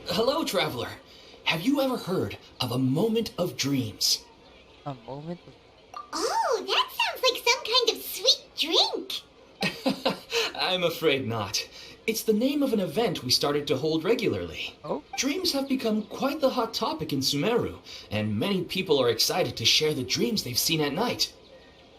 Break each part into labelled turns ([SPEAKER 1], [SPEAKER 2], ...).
[SPEAKER 1] Hello, traveler. Have you ever heard of a moment of dreams?
[SPEAKER 2] A moment of...
[SPEAKER 3] Oh, that sounds like some kind of sweet drink.
[SPEAKER 1] I'm afraid not. It's the name of an event we started to hold regularly.
[SPEAKER 2] Oh?
[SPEAKER 1] Dreams have become quite the hot topic in Sumeru, and many people are excited to share the dreams they've seen at night.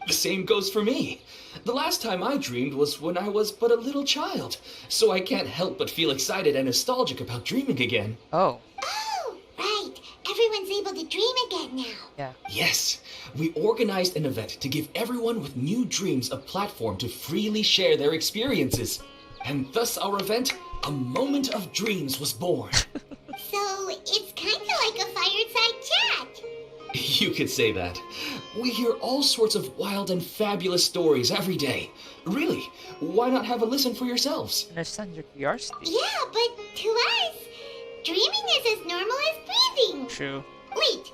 [SPEAKER 1] The same goes for me. The last time I dreamed was when I was but a little child, so I can't help but feel excited and nostalgic about dreaming again.
[SPEAKER 2] Oh.
[SPEAKER 3] Oh, right. Everyone's able to dream again now.
[SPEAKER 2] Yeah.
[SPEAKER 1] Yes, we organized an event to give everyone with new dreams a platform to freely share their experiences. And thus our event, A Moment of Dreams, was born.
[SPEAKER 3] So it's kind of like a fireside chat.
[SPEAKER 1] You could say that. We hear all sorts of wild and fabulous stories every day. Really, why not have a listen for yourselves?
[SPEAKER 2] Understand your curiosity.
[SPEAKER 3] Yeah, but to us, dreaming is as normal as breathing.
[SPEAKER 2] True.
[SPEAKER 3] Wait,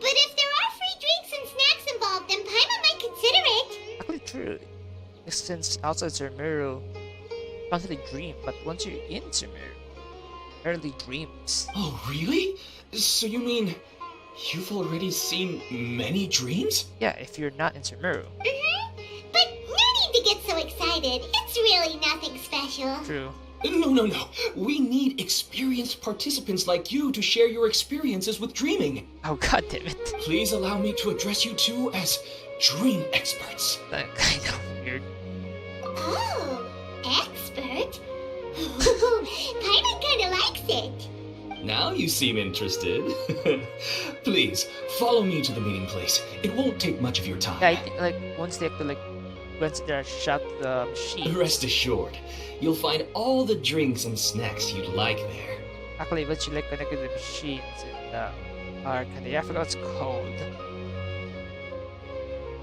[SPEAKER 3] but if there are free drinks and snacks involved, then Paimon might consider it.
[SPEAKER 2] Actually true. Since outside Sumeru, you can't really dream, but once you're in Sumeru, early dreams.
[SPEAKER 1] Oh, really? So you mean you've already seen many dreams?
[SPEAKER 2] Yeah, if you're not in Sumeru.
[SPEAKER 3] But no need to get so excited. It's really nothing special.
[SPEAKER 2] True.
[SPEAKER 1] No. We need experienced participants like you to share your experiences with dreaming.
[SPEAKER 2] Oh god damn it.
[SPEAKER 1] Please allow me to address you two as dream experts.
[SPEAKER 2] That kind of weird.
[SPEAKER 3] Oh, expert? Paimon kind of likes it.
[SPEAKER 1] Now you seem interested. Please, follow me to the meeting place. It won't take much of your time.
[SPEAKER 2] Yeah, I think like once they have to like once they shut the machine.
[SPEAKER 1] Rest assured, you'll find all the drinks and snacks you'd like there.
[SPEAKER 2] Actually, once you like connect with the machines and are kind of I forgot what it's called.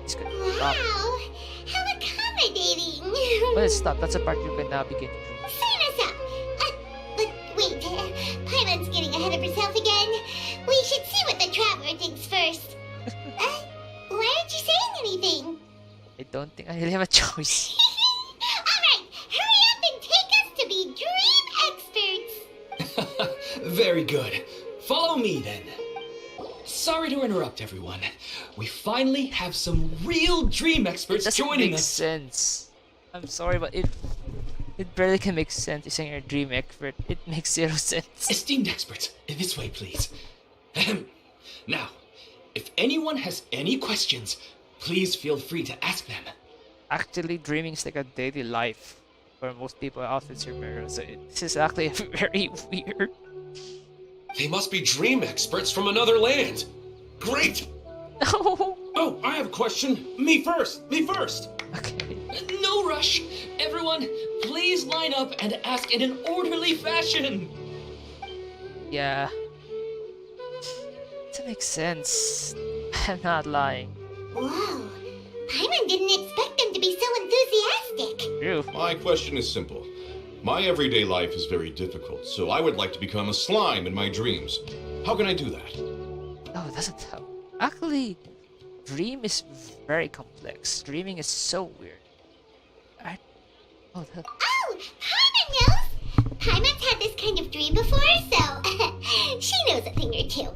[SPEAKER 2] It's good.
[SPEAKER 3] Wow, how accommodating.
[SPEAKER 2] Well, stop. That's a part you can now begin.
[SPEAKER 3] Sign us up. But wait, Paimon's getting ahead of herself again. We should see what the traveler thinks first. Why aren't you saying anything?
[SPEAKER 2] I don't think I really have a choice.
[SPEAKER 3] Alright, hurry up and take us to be dream experts.
[SPEAKER 1] Very good. Follow me then. Sorry to interrupt, everyone. We finally have some real dream experts
[SPEAKER 2] Doesn't
[SPEAKER 1] joining
[SPEAKER 2] make
[SPEAKER 1] us.
[SPEAKER 2] sense. I'm sorry, but it barely can make sense. You're saying you're a dream expert. It makes zero sense.
[SPEAKER 1] Esteemed experts, this way, please. Ahem. Now, if anyone has any questions, please feel free to ask them.
[SPEAKER 2] Actually, dreaming is like a daily life for most people out in Sumeru, so this is actually very weird.
[SPEAKER 4] They must be dream experts from another land. Great!
[SPEAKER 2] No.
[SPEAKER 4] Oh, I have a question. Me first!
[SPEAKER 2] Okay.
[SPEAKER 1] No rush. Everyone, please line up and ask in an orderly fashion.
[SPEAKER 2] Yeah. That makes sense. I'm not lying.
[SPEAKER 3] Whoa, Paimon didn't expect them to be so enthusiastic.
[SPEAKER 2] True.
[SPEAKER 4] My question is simple. My everyday life is very difficult, so I would like to become a slime in my dreams. How can I do that?
[SPEAKER 2] Oh, it doesn't help. Actually, dream is very complex. Dreaming is so weird. Oh,
[SPEAKER 3] Oh, Paimon knows. Paimon's had this kind of dream before, so she knows a thing or two.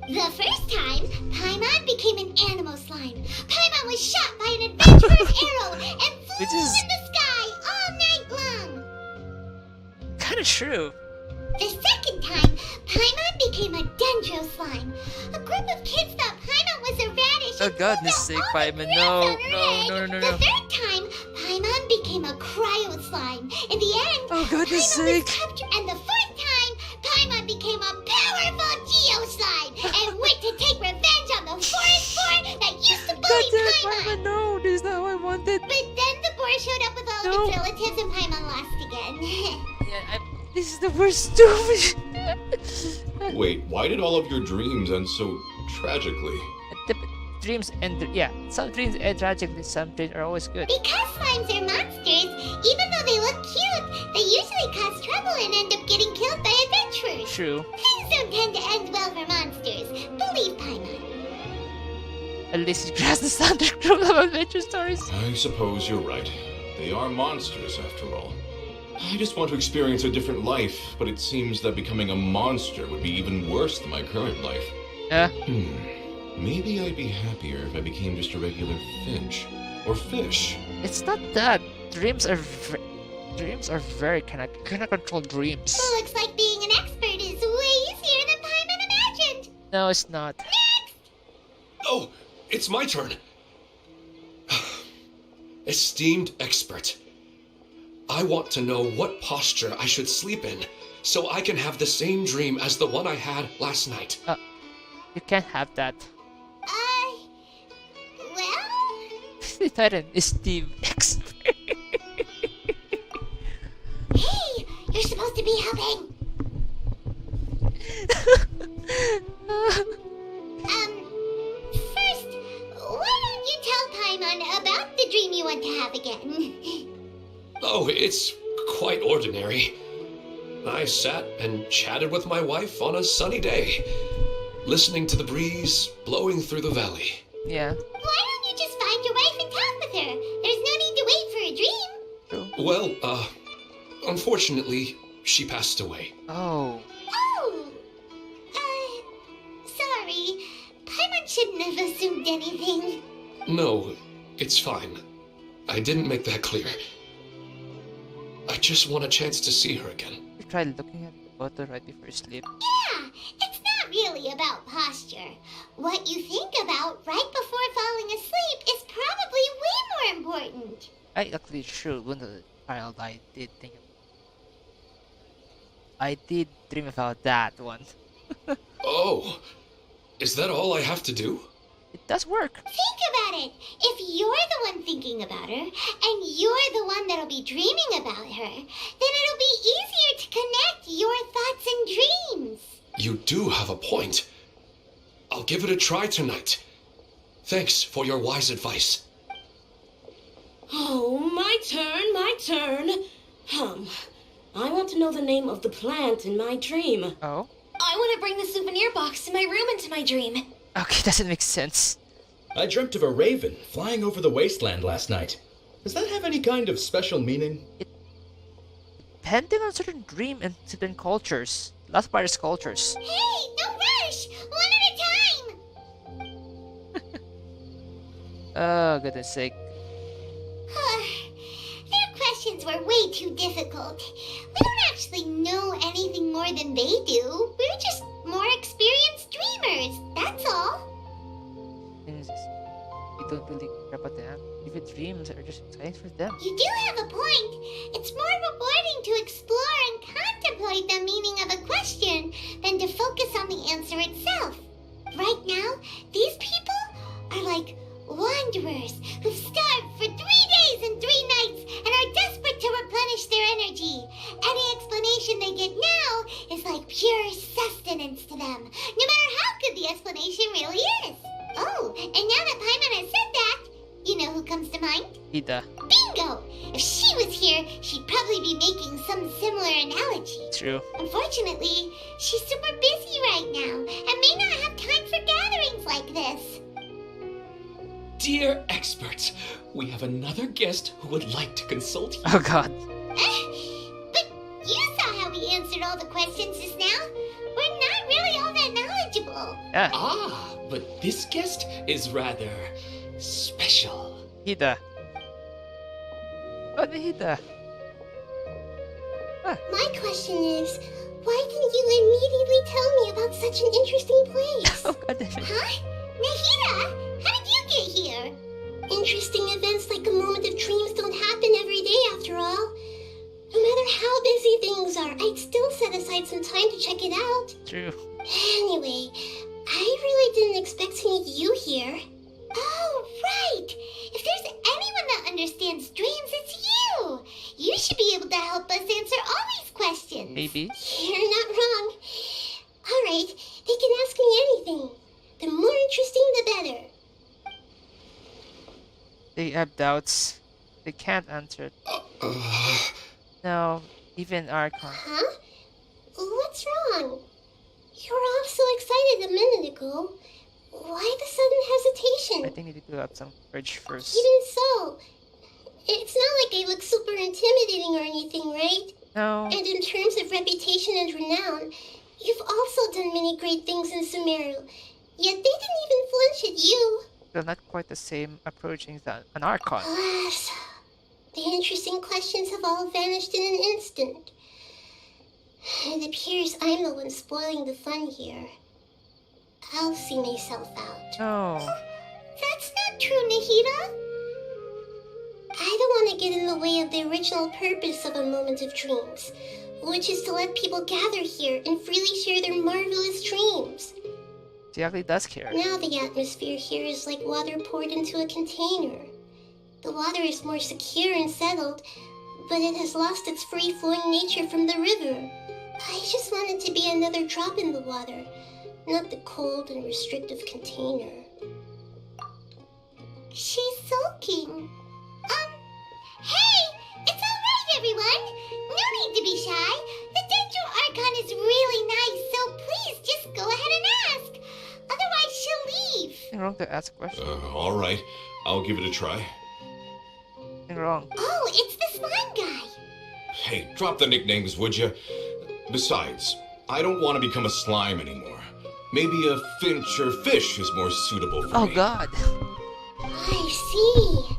[SPEAKER 3] The first time, Paimon became an animal slime. Paimon was shot by an adventurer's arrow and flew
[SPEAKER 2] Which is-
[SPEAKER 3] in the sky all night long.
[SPEAKER 2] kind of true.
[SPEAKER 3] The second time, Paimon became a dendro slime. A group of kids thought Paimon was a radish
[SPEAKER 2] Oh,
[SPEAKER 3] and
[SPEAKER 2] goodness
[SPEAKER 3] pulled out
[SPEAKER 2] sake,
[SPEAKER 3] all the
[SPEAKER 2] Paimon,
[SPEAKER 3] grass
[SPEAKER 2] no,
[SPEAKER 3] on her head.
[SPEAKER 2] no.
[SPEAKER 3] The third time, Paimon became a cryo slime. In the end,
[SPEAKER 2] Oh, goodness
[SPEAKER 3] Paimon
[SPEAKER 2] sake.
[SPEAKER 3] was captured. And the fourth time, Paimon became a powerful geo slime and went to take revenge on the forest boar that used to
[SPEAKER 2] God
[SPEAKER 3] bully
[SPEAKER 2] damn it,
[SPEAKER 3] Paimon.
[SPEAKER 2] Paimon, no, this is not how I wanted.
[SPEAKER 3] But then the boar showed up with all
[SPEAKER 2] No.
[SPEAKER 3] of its relatives and Paimon lost again.
[SPEAKER 2] Yeah, this is the worst stupid.
[SPEAKER 4] Wait, why did all of your dreams end so tragically?
[SPEAKER 2] The dreams end, yeah, some dreams end tragically, some dreams are always good.
[SPEAKER 3] Because slimes are monsters, even though they look cute, they usually cause trouble and end up getting killed by adventurers.
[SPEAKER 2] True.
[SPEAKER 3] Things don't tend to end well for monsters. Believe Paimon.
[SPEAKER 2] At least you grasp the standard group of adventure stories.
[SPEAKER 4] I suppose you're right. They are monsters, after all. I just want to experience a different life, but it seems that becoming a monster would be even worse than my current life.
[SPEAKER 2] Yeah.
[SPEAKER 4] Maybe I'd be happier if I became just a regular finch. Or fish.
[SPEAKER 2] It's not that. Dreams are very kind of control dreams.
[SPEAKER 3] Well, looks like being an expert is way easier than Paimon imagined.
[SPEAKER 2] No, it's not.
[SPEAKER 5] Oh, it's my turn. Esteemed expert, I want to know what posture I should sleep in so I can have the same dream as the one I had last night.
[SPEAKER 2] You can't have that.
[SPEAKER 3] Well?
[SPEAKER 2] Titan is Steve expert.
[SPEAKER 3] Hey, you're supposed to be helping. First, why don't you tell Paimon about the dream you want to have again?
[SPEAKER 5] Oh, it's quite ordinary. I sat and chatted with my wife on a sunny day, listening to the breeze blowing through the valley.
[SPEAKER 2] Yeah.
[SPEAKER 3] Why don't you just find your wife and talk with her? There's no need to wait for a dream.
[SPEAKER 2] True.
[SPEAKER 5] Well, unfortunately, she passed away.
[SPEAKER 2] Oh.
[SPEAKER 3] Oh! Sorry. Paimon shouldn't have assumed anything.
[SPEAKER 5] No, it's fine. I didn't make that clear. I just want a chance to see her again.
[SPEAKER 2] You tried looking at the photo right before you sleep.
[SPEAKER 3] Yeah, it's not really about posture. What you think about right before falling asleep is probably way more important.
[SPEAKER 2] I actually sure when the child I did dream about that one.
[SPEAKER 5] Oh, is that all I have to do?
[SPEAKER 2] It does work.
[SPEAKER 3] Think about it. If you're the one thinking about her, and you're the one that'll be dreaming about her, then it'll be easier to connect your thoughts and dreams.
[SPEAKER 5] You do have a point. I'll give it a try tonight. Thanks for your wise advice.
[SPEAKER 6] Oh, my turn. I want to know the name of the plant in my dream.
[SPEAKER 2] Oh?
[SPEAKER 3] I want to bring the souvenir box to my room into my dream.
[SPEAKER 2] Okay, doesn't make sense.
[SPEAKER 7] I dreamt of a raven flying over the wasteland last night. Does that have any kind of special meaning?
[SPEAKER 2] Depending on certain dream and certain cultures. Last virus cultures.
[SPEAKER 3] Hey, no rush! One at a time!
[SPEAKER 2] Oh, goodness sake.
[SPEAKER 3] Their questions were way too difficult. We don't actually know anything more than they do. We're just more experienced dreamers, that's all.
[SPEAKER 2] Things is, we don't really care about them. Even dreams are just exciting for them.
[SPEAKER 3] You do have a point. It's more rewarding to explore and contemplate the meaning of a question than to focus on the answer itself. Right now, these people are like wanderers who've starved for 3 days and 3 nights and are desperate to replenish their energy. Any explanation they get now is like pure sustenance to them, no matter how good the explanation really is. Oh, and now that Paimon has said that, you know who comes to mind?
[SPEAKER 2] Ida.
[SPEAKER 3] Bingo! If she was here, she'd probably be making some similar analogy.
[SPEAKER 2] True.
[SPEAKER 3] Unfortunately, she's super busy right now and may not have time for gatherings like this.
[SPEAKER 1] Dear experts, we have another guest who would like to consult you.
[SPEAKER 2] Oh god.
[SPEAKER 3] But you saw how we answered all the questions just now. We're not really all that knowledgeable.
[SPEAKER 2] Yeah.
[SPEAKER 1] Ah, but this guest is rather special.
[SPEAKER 2] Ida. Oh, the Ida.
[SPEAKER 3] My question is, why didn't you immediately tell me about such an interesting place?
[SPEAKER 2] Oh god damn it.
[SPEAKER 3] Huh? Nahida? How did you get here? Interesting events like a moment of dreams don't happen every day after all. No matter how busy things are, I'd still set aside some time to check it out.
[SPEAKER 2] True.
[SPEAKER 3] Anyway, I really didn't expect to meet you here. Oh, right! If there's anyone that understands dreams, it's you! You should be able to help us answer all these questions.
[SPEAKER 2] Maybe.
[SPEAKER 3] You're not wrong. Alright, they can ask me anything. The more interesting, the better.
[SPEAKER 2] They have doubts. They can't answer it. No, even Archon.
[SPEAKER 3] Huh? What's wrong? You were all so excited a minute ago. Why the sudden hesitation?
[SPEAKER 2] I think you need to build up some courage first.
[SPEAKER 3] Even so, it's not like I look super intimidating or anything, right?
[SPEAKER 2] No,
[SPEAKER 3] And in terms of reputation and renown, you've also done many great things in Sumeru. Yet they didn't even flinch at you.
[SPEAKER 2] they're not quite the same approaching than an Archon.
[SPEAKER 3] Alas, the interesting questions have all vanished in an instant. It appears I'm the one spoiling the fun here. I'll see myself out.
[SPEAKER 2] No.
[SPEAKER 3] That's not true, Nahida. I don't want to get in the way of the original purpose of a Moment of Dreams, which is to let people gather here and freely share their marvelous dreams.
[SPEAKER 2] She actually does care.
[SPEAKER 3] Now the atmosphere here is like water poured into a container. The water is more secure and settled, but it has lost its free-flowing nature from the river. I just want it to be another drop in the water, not the cold and restrictive container. She's sulking. Hey! It's alright, everyone! No need to be shy. The Dendro Archon is really nice, so please just go ahead and ask. Otherwise, she'll leave.
[SPEAKER 2] Nothing wrong to ask a question.
[SPEAKER 4] All right. I'll give it a try.
[SPEAKER 2] Nothing wrong.
[SPEAKER 3] Oh, it's the slime guy.
[SPEAKER 4] Hey, drop the nicknames, would you? Besides, I don't want to become a slime anymore. Maybe a finch or fish is more suitable for
[SPEAKER 2] Oh
[SPEAKER 4] me.
[SPEAKER 2] god.
[SPEAKER 3] I see.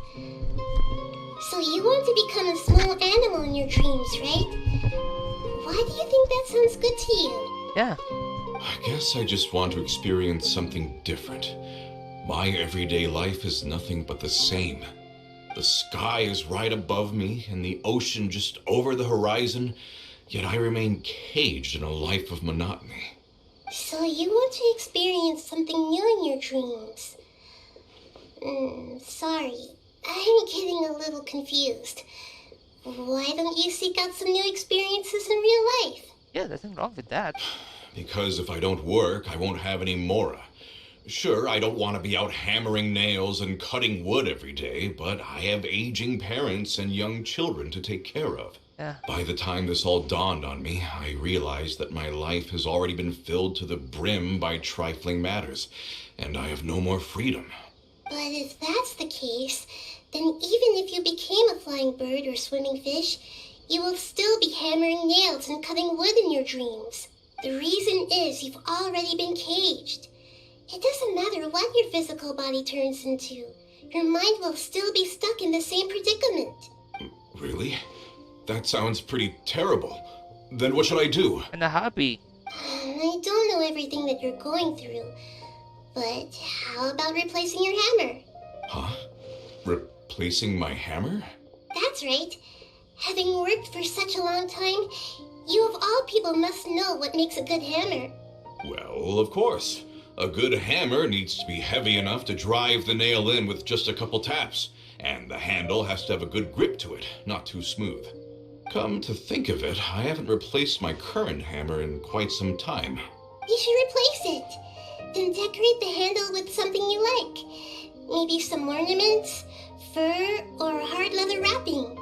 [SPEAKER 3] So you want to become a small animal in your dreams, right? Why do you think that sounds good to you?
[SPEAKER 2] Yeah.
[SPEAKER 4] I guess I just want to experience something different. My everyday life is nothing but the same. The sky is right above me and the ocean just over the horizon, yet I remain caged in a life of monotony.
[SPEAKER 3] So you want to experience something new in your dreams? Sorry. I'm getting a little confused. Why don't you seek out some new experiences in real life?
[SPEAKER 2] Yeah, nothing wrong with that.
[SPEAKER 4] Because if I don't work, I won't have any Mora. Sure, I don't want to be out hammering nails and cutting wood every day, but I have aging parents and young children to take care of.
[SPEAKER 2] Yeah.
[SPEAKER 4] By the time this all dawned on me, I realized that my life has already been filled to the brim by trifling matters, and I have no more freedom.
[SPEAKER 3] But if that's the case, then even if you became a flying bird or swimming fish, you will still be hammering nails and cutting wood in your dreams. The reason is you've already been caged. It doesn't matter what your physical body turns into. Your mind will still be stuck in the same predicament.
[SPEAKER 4] Really? That sounds pretty terrible. Then what should I do?
[SPEAKER 2] And a hobby.
[SPEAKER 3] I don't know everything that you're going through, but how about replacing your hammer?
[SPEAKER 4] Huh? Replacing my hammer?
[SPEAKER 3] That's right. Having worked for such a long time, you of all people must know what makes a good hammer.
[SPEAKER 4] Well, of course. A good hammer needs to be heavy enough to drive the nail in with just a couple taps, and the handle has to have a good grip to it, not too smooth. Come to think of it, I haven't replaced my current hammer in quite some time.
[SPEAKER 3] You should replace it. Then decorate the handle with something you like. Maybe some ornaments, fur, or hard leather wrapping.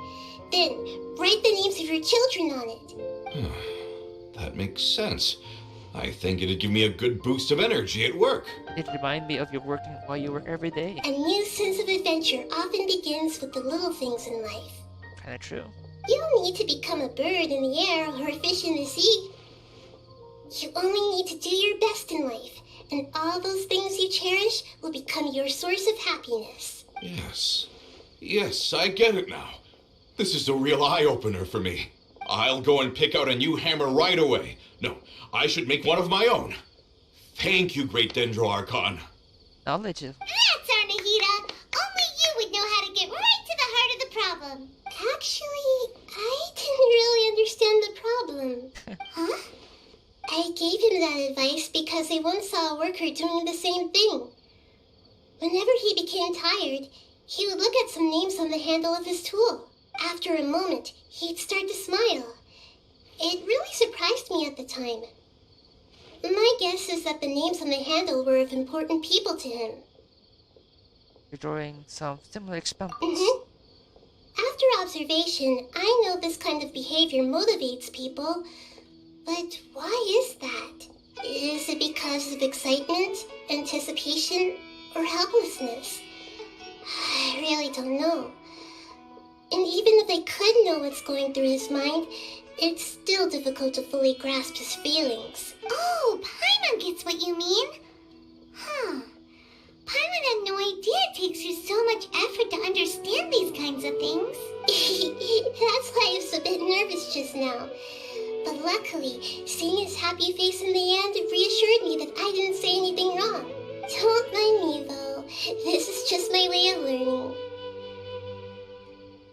[SPEAKER 3] Then write the names of your children on it.
[SPEAKER 4] That makes sense. I think it'd give me a good boost of energy at work.
[SPEAKER 2] It remind me of you working while you work every day.
[SPEAKER 3] A new sense of adventure often begins with the little things in life.
[SPEAKER 2] Kinda true.
[SPEAKER 3] You don't need to become a bird in the air or a fish in the sea. You only need to do your best in life, and all those things you cherish will become your source of happiness.
[SPEAKER 4] Yes, I get it now. This is a real eye-opener for me. I'll go and pick out a new hammer right away. No, I should make one of my own. Thank you, Great Dendro Archon.
[SPEAKER 2] Knowledge of.
[SPEAKER 3] That's our Nahida. Only you would know how to get right to the heart of the problem. Actually, I didn't really understand the problem. Huh? I gave him that advice because I once saw a worker doing the same thing. Whenever he became tired, he would look at some names on the handle of his tool. After a moment, he'd start to smile. It really surprised me at the time. My guess is that the names on the handle were of important people to him.
[SPEAKER 2] You're drawing some similar examples.
[SPEAKER 3] Mm-hmm. After observation, I know this kind of behavior motivates people. But why is that? Is it because of excitement, anticipation, or helplessness? I really don't know. And even if I could know what's going through his mind, it's still difficult to fully grasp his feelings. Oh, Paimon gets what you mean. Huh. Paimon had no idea it takes you so much effort to understand these kinds of things. That's why I was a bit nervous just now. But luckily, seeing his happy face in the end reassured me that I didn't say anything wrong. Don't mind me, though. This is just my way of learning.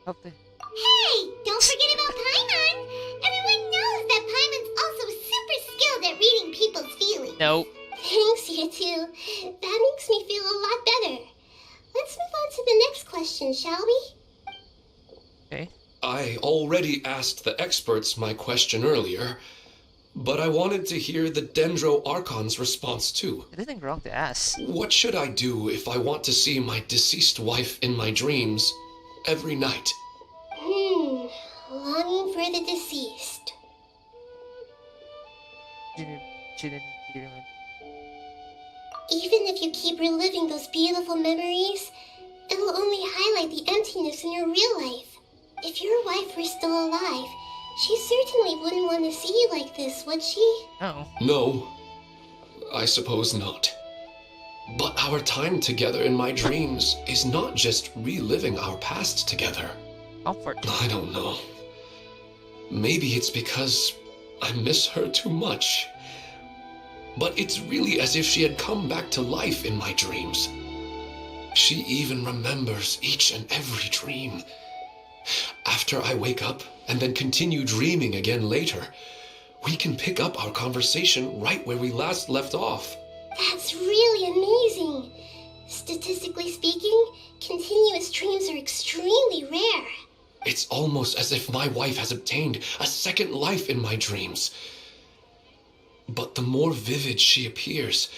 [SPEAKER 2] Okay.
[SPEAKER 3] Hey, don't forget about Paimon! Everyone knows that Paimon's also super skilled at reading people's feelings.
[SPEAKER 2] No.
[SPEAKER 3] Thanks, you two. That makes me feel a lot better. Let's move on to the next question, shall we?
[SPEAKER 2] Okay.
[SPEAKER 5] I already asked the experts my question earlier, but I wanted to hear the Dendro Archon's response too.
[SPEAKER 2] Anything wrong to ask?
[SPEAKER 5] What should I do if I want to see my deceased wife in my dreams every night?
[SPEAKER 3] Longing for the deceased.
[SPEAKER 2] Shouldn't even.
[SPEAKER 3] Even if you keep reliving those beautiful memories, it'll only highlight the emptiness in your real life. If your wife were still alive, she certainly wouldn't want to see you like this, would she?
[SPEAKER 2] No.
[SPEAKER 5] No, I suppose not. But our time together in my dreams is not just reliving our past together.
[SPEAKER 2] Comfort.
[SPEAKER 5] I don't know. Maybe it's because I miss her too much. But it's really as if she had come back to life in my dreams. She even remembers each and every dream. After I wake up and then continue dreaming again later, we can pick up our conversation right where we last left off.
[SPEAKER 3] That's really amazing. Statistically speaking, continuous dreams are extremely rare.
[SPEAKER 5] It's almost as if my wife has obtained a second life in my dreams. But the more vivid she appears,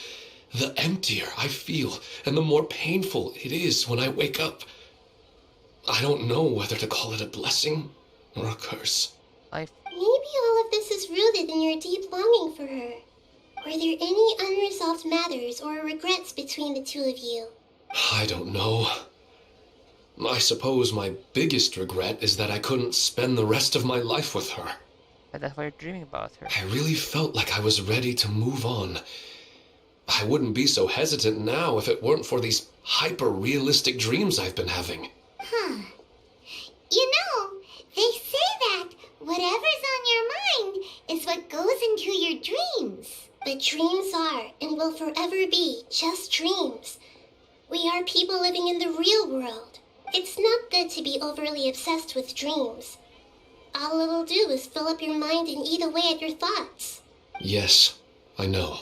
[SPEAKER 5] the emptier I feel, and the more painful it is when I wake up. I don't know whether to call it a blessing or a curse.
[SPEAKER 2] Life.
[SPEAKER 3] Maybe all of this is rooted in your deep longing for her. Were there any unresolved matters or regrets between the two of you?
[SPEAKER 5] I don't know. I suppose my biggest regret is that I couldn't spend the rest of my life with her.
[SPEAKER 2] And that's why you're dreaming about her.
[SPEAKER 5] I really felt like I was ready to move on. I wouldn't be so hesitant now if it weren't for these hyper-realistic dreams I've been having.
[SPEAKER 3] Huh. You know, they say that whatever's on your mind is what goes into your dreams. But dreams are and will forever be just dreams. We are people living in the real world. It's not good to be overly obsessed with dreams. All it'll do is fill up your mind and eat away at your thoughts.
[SPEAKER 5] Yes, I know.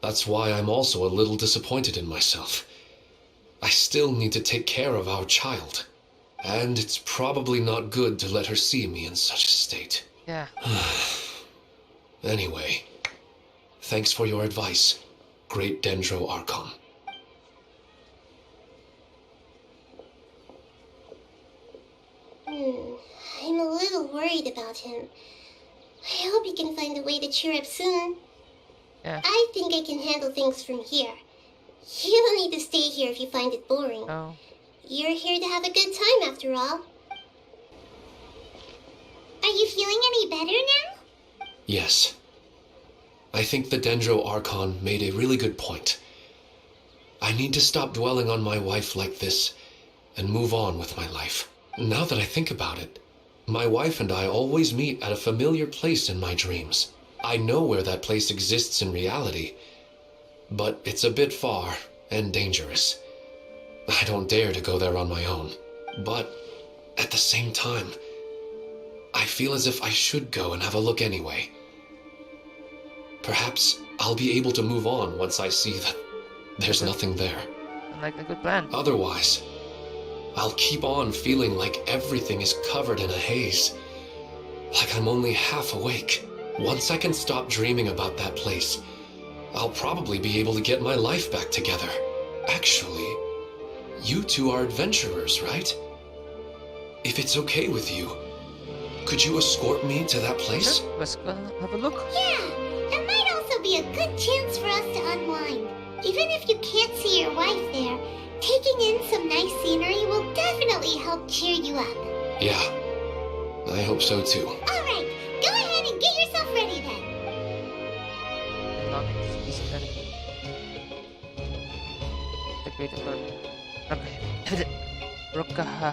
[SPEAKER 5] That's why I'm also a little disappointed in myself. I still need to take care of our child. And it's probably not good to let her see me in such a state.
[SPEAKER 2] Yeah.
[SPEAKER 5] Anyway, thanks for your advice, Great Dendro Archon.
[SPEAKER 3] I'm a little worried about him. I hope he can find a way to cheer up soon.
[SPEAKER 2] Yeah.
[SPEAKER 3] I think I can handle things from here. You don't need to stay here if you find it boring.
[SPEAKER 2] Oh.
[SPEAKER 3] You're here to have a good time after all. Are you feeling any better now?
[SPEAKER 5] Yes. I think the Dendro Archon made a really good point. I need to stop dwelling on my wife like this and move on with my life. Now that I think about it, my wife and I always meet at a familiar place in my dreams. I know where that place exists in reality, but it's a bit far and dangerous. I don't dare to go there on my own. But at the same time, I feel as if I should go and have a look anyway. Perhaps I'll be able to move on once I see that there's nothing there.
[SPEAKER 2] Like a good plan.
[SPEAKER 5] Otherwise, I'll keep on feeling like everything is covered in a haze. Like I'm only half awake. Once I can stop dreaming about that place, I'll probably be able to get my life back together. Actually, you two are adventurers, right? If it's okay with you, could you escort me to that place?
[SPEAKER 2] Sure. Let's go have a look.
[SPEAKER 3] Yeah, it might also be a good chance for us to unwind. Even if you can't see your wife there, taking in some nice scenery will definitely help cheer you up.
[SPEAKER 5] Yeah, I hope so too.
[SPEAKER 3] Alright, go ahead and get yourself ready then.
[SPEAKER 2] Economics is enemy. The great Rokaha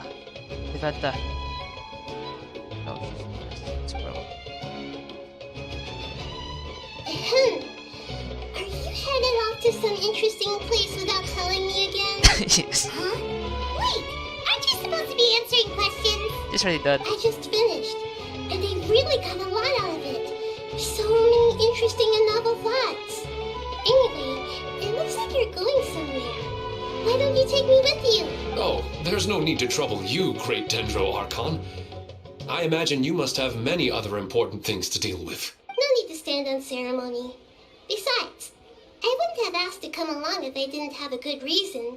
[SPEAKER 2] Devata. No, it's bro.
[SPEAKER 3] Ahem. Are you headed off to some interesting place without telling me again?
[SPEAKER 2] Yes.
[SPEAKER 3] Huh? Wait, aren't you supposed to be answering questions?
[SPEAKER 2] It's already done.
[SPEAKER 3] I just finished, and they really got a lot out of it. So many interesting and novel thoughts. Anyway, it looks like you're going somewhere. Why don't you take me with you?
[SPEAKER 5] Oh, there's no need to trouble you, Great Dendro Archon. I imagine you must have many other important things to deal with.
[SPEAKER 3] No need to stand on ceremony. Besides, I wouldn't have asked to come along if I didn't have a good reason.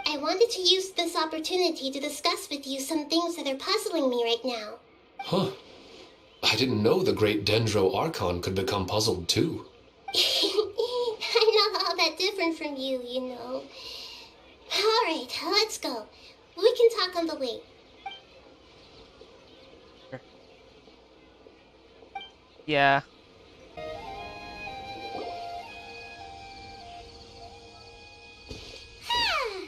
[SPEAKER 3] I wanted to use this opportunity to discuss with you some things that are puzzling me right now.
[SPEAKER 5] Huh. I didn't know the Great Dendro Archon could become puzzled too.
[SPEAKER 3] I'm not all that different from you, you know. Alright, let's go. We can talk on the way.
[SPEAKER 2] Yeah.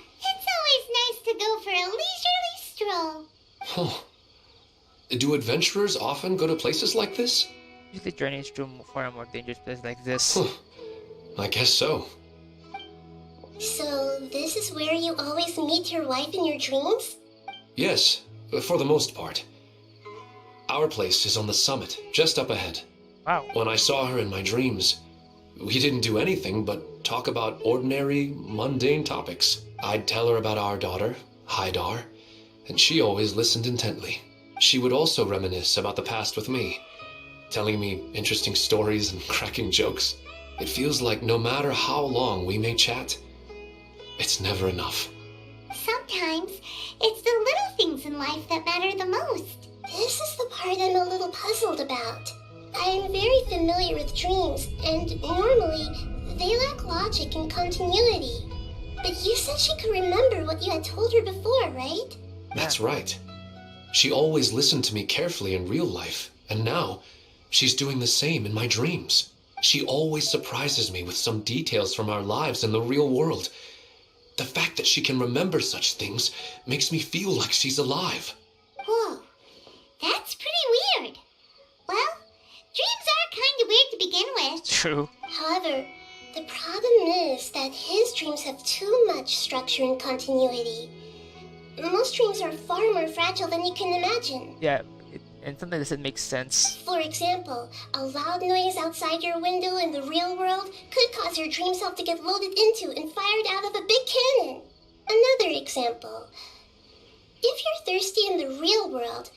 [SPEAKER 3] It's always nice to go for a leisurely stroll.
[SPEAKER 5] Huh. Do adventurers often go to places like this?
[SPEAKER 2] Usually journeys through far more dangerous places like this.
[SPEAKER 5] Huh. I guess so.
[SPEAKER 3] So, this is where you always meet your wife in your dreams?
[SPEAKER 5] Yes, for the most part. Our place is on the summit, just up ahead.
[SPEAKER 2] Wow.
[SPEAKER 5] When I saw her in my dreams, we didn't do anything but talk about ordinary, mundane topics. I'd tell her about our daughter, Haidar, and she always listened intently. She would also reminisce about the past with me, telling me interesting stories and cracking jokes. It feels like no matter how long we may chat, it's never enough.
[SPEAKER 3] Sometimes, it's the little things in life that matter the most. This is the part I'm a little puzzled about. I am very familiar with dreams, and normally, they lack logic and continuity. But you said she could remember what you had told her before, right?
[SPEAKER 5] That's right. She always listened to me carefully in real life, and now she's doing the same in my dreams. She always surprises me with some details from our lives in the real world. The fact that she can remember such things makes me feel like she's alive.
[SPEAKER 3] Whoa, that's pretty weird. Well, dreams are kind of weird to begin with.
[SPEAKER 2] True.
[SPEAKER 3] However, the problem is that his dreams have too much structure and continuity. Most dreams are far more fragile than you can imagine.
[SPEAKER 2] Yeah, and something doesn't make sense.
[SPEAKER 3] For example, a loud noise outside your window in the real world could cause your dream self to get loaded into and fired out of a big cannon. Another example. If you're thirsty in the real world,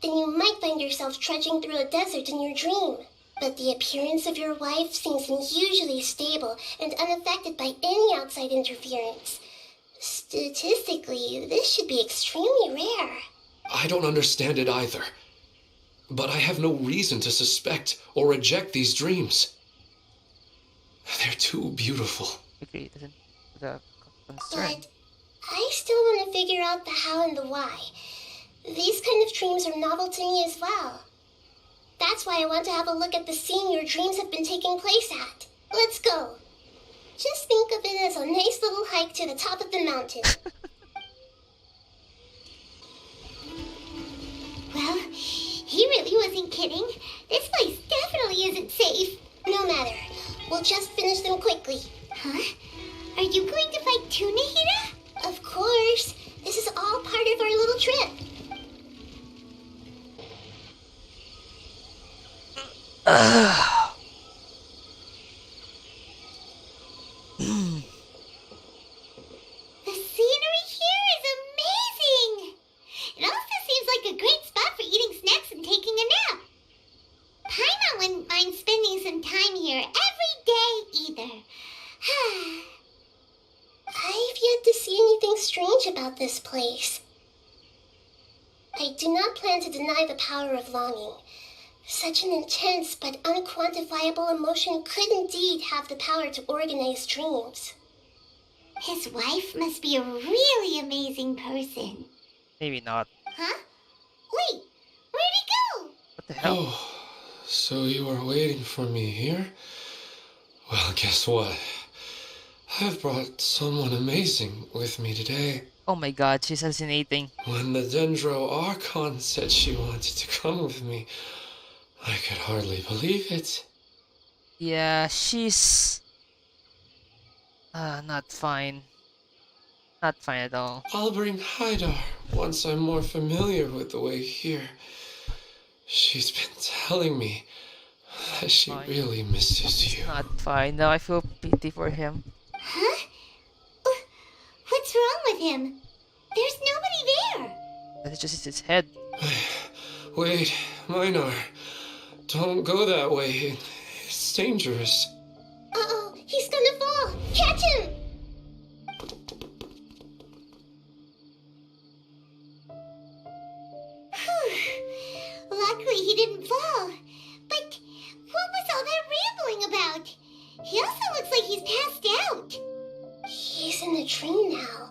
[SPEAKER 3] then you might find yourself trudging through a desert in your dream. But the appearance of your wife seems unusually stable and unaffected by any outside interference. Statistically, this should be extremely rare.
[SPEAKER 5] I don't understand it either. But I have no reason to suspect or reject these dreams. They're too beautiful.
[SPEAKER 2] Agree, it doesn't the concern.
[SPEAKER 3] But I still want to figure out the how and the why. These kind of dreams are novel to me as well. That's why I want to have a look at the scene your dreams have been taking place at. Let's go. Just think of it as a nice little hike to the top of the mountain. Well, he really wasn't kidding. This place definitely isn't safe. No matter. We'll just finish them quickly. Huh? Are you going to fight too, Nahida? Of course. This is all part of our little trip. The scenery here is amazing! It also seems like a great spot for eating snacks and taking a nap. Paimon wouldn't mind spending some time here every day either. I've yet to see anything strange about this place. I do not plan to deny the power of longing. Such an intense but unquantifiable emotion could indeed have the power to organize dreams. His wife must be a really amazing person.
[SPEAKER 2] Maybe not.
[SPEAKER 3] Huh? Wait, Where'd he go?
[SPEAKER 2] What the hell?
[SPEAKER 5] Oh, so you were waiting for me here? Well, guess what? I've brought someone amazing with me today.
[SPEAKER 2] Oh my god, she's hallucinating.
[SPEAKER 5] When the Dendro Archon said she wanted to come with me, I could hardly believe it.
[SPEAKER 2] Yeah, she's... not fine. Not fine at all.
[SPEAKER 5] I'll bring Haidar once I'm more familiar with the way here. She's been telling me that she
[SPEAKER 2] Fine.
[SPEAKER 5] really misses you.
[SPEAKER 2] Not fine. Now I feel pity for him.
[SPEAKER 3] Huh? What's wrong with him? There's nobody there.
[SPEAKER 2] That's just his head.
[SPEAKER 5] Wait, Minar. Don't go that way. It's dangerous.
[SPEAKER 3] Uh-oh, he's gonna fall. Catch him! Whew. Luckily he didn't fall. But what was all that rambling about? He also looks like he's passed out. He's in a dream now.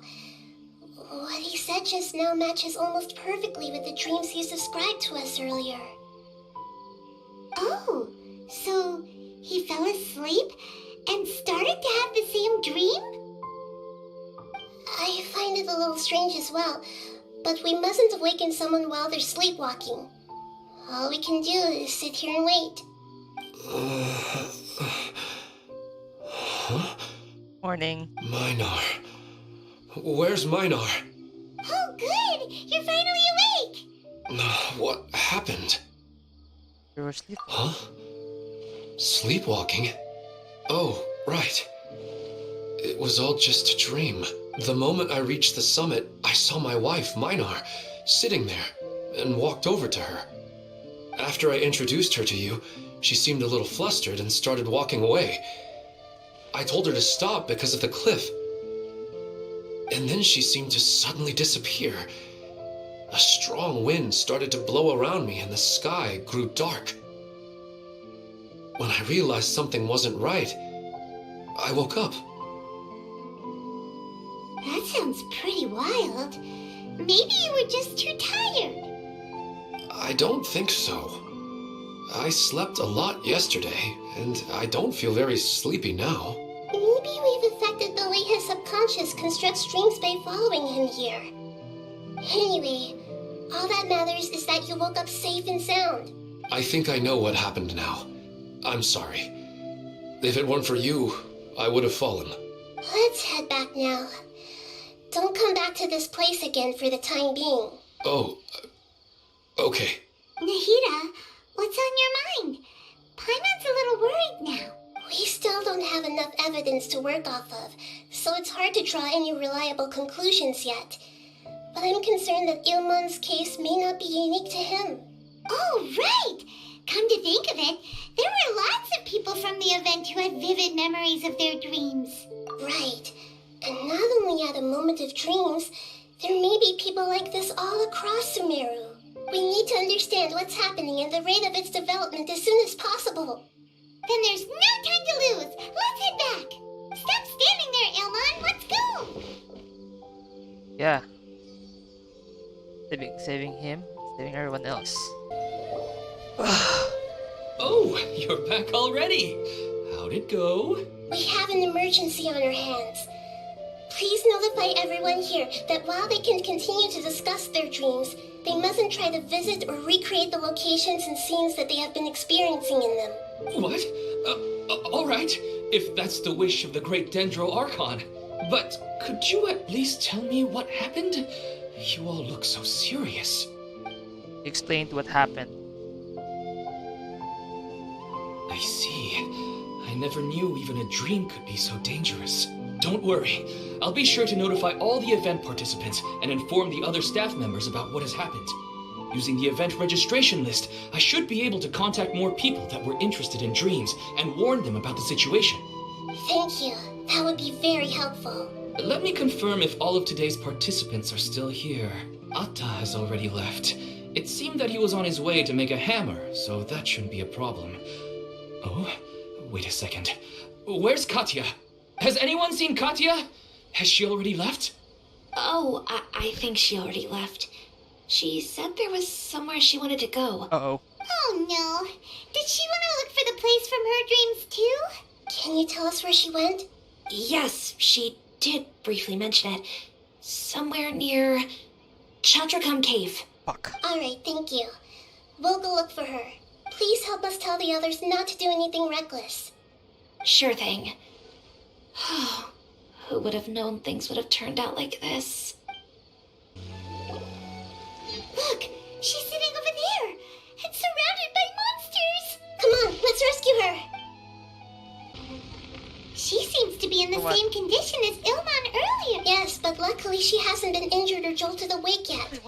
[SPEAKER 3] What he said just now matches almost perfectly with the dreams he's described to us earlier. Oh, so he fell asleep and started to have the same dream? I find it a little strange as well, but we mustn't awaken someone while they're sleepwalking. All we can do is sit here and wait.
[SPEAKER 5] Huh?
[SPEAKER 2] Morning.
[SPEAKER 5] Minar. Where's Minar?
[SPEAKER 3] Oh, good! You're finally awake!
[SPEAKER 5] What happened?
[SPEAKER 2] You were asleep.
[SPEAKER 5] Huh? Sleepwalking? Oh, right. It was all just a dream. The moment I reached the summit, I saw my wife, Minar, sitting there, and walked over to her. After I introduced her to you, she seemed a little flustered and started walking away. I told her to stop because of the cliff. And then she seemed to suddenly disappear. A strong wind started to blow around me and the sky grew dark. When I realized something wasn't right, I woke up.
[SPEAKER 3] That sounds pretty wild. Maybe you were just too tired.
[SPEAKER 5] I don't think so. I slept a lot yesterday, and I don't feel very sleepy now.
[SPEAKER 3] Maybe we've affected the way his subconscious constructs dreams by following him here. Anyway, all that matters is that you woke up safe and sound.
[SPEAKER 5] I think I know what happened now. I'm sorry. If it weren't for you, I would have fallen.
[SPEAKER 3] Let's head back now. Don't come back to this place again for the time being.
[SPEAKER 5] Oh, okay.
[SPEAKER 3] Nahida, what's on your mind? Paimon's a little worried now. We still don't have enough evidence to work off of, so it's hard to draw any reliable conclusions yet. But I'm concerned that Ilmon's case may not be unique to him. Oh, right! Come to think of it, there were lots of people from the event who had vivid memories of their dreams. Right. And not only at a moment of dreams, there may be people like this all across Sumeru. We need to understand what's happening and the rate of its development as soon as possible. Then there's no time to lose. Let's head back. Stop standing there, Ilmon. Let's go.
[SPEAKER 2] Yeah. Saving him, saving everyone else.
[SPEAKER 1] Oh, you're back already. How'd it go?
[SPEAKER 3] We have an emergency on our hands. Please notify everyone here that while they can continue to discuss their dreams, they mustn't try to visit or recreate the locations and scenes that they have been experiencing in them.
[SPEAKER 1] What? All right, if that's the wish of the great Dendro Archon. But could you at least tell me what happened? You all look so serious.
[SPEAKER 2] He explained what happened.
[SPEAKER 1] I see. I never knew even a dream could be so dangerous. Don't worry. I'll be sure to notify all the event participants and inform the other staff members about what has happened. Using the event registration list, I should be able to contact more people that were interested in dreams and warn them about the situation.
[SPEAKER 3] Thank you. That would be very helpful.
[SPEAKER 1] Let me confirm if all of today's participants are still here. Atta has already left. It seemed that he was on his way to make a hammer, so that shouldn't be a problem. Oh, wait a second. Where's Katya? Has anyone seen Katya? Has she already left?
[SPEAKER 8] Oh, I think she already left. She said there was somewhere she wanted to go.
[SPEAKER 2] Uh-oh.
[SPEAKER 3] Oh no. Did she want to look for the place from her dreams too? Can you tell us where she went?
[SPEAKER 8] Yes, she did briefly mention it. Somewhere near Chatrakam Cave.
[SPEAKER 2] Fuck.
[SPEAKER 3] Alright, thank you. We'll go look for her. Please help us tell the others not to do anything reckless.
[SPEAKER 8] Sure thing. Who would have known things would have turned out like this?
[SPEAKER 3] Look, she's sitting over there and surrounded by monsters. Come on, let's rescue her. She seems to be in the
[SPEAKER 2] What?
[SPEAKER 3] same condition as Ilman earlier. Yes, but luckily she hasn't been injured or jolted awake yet.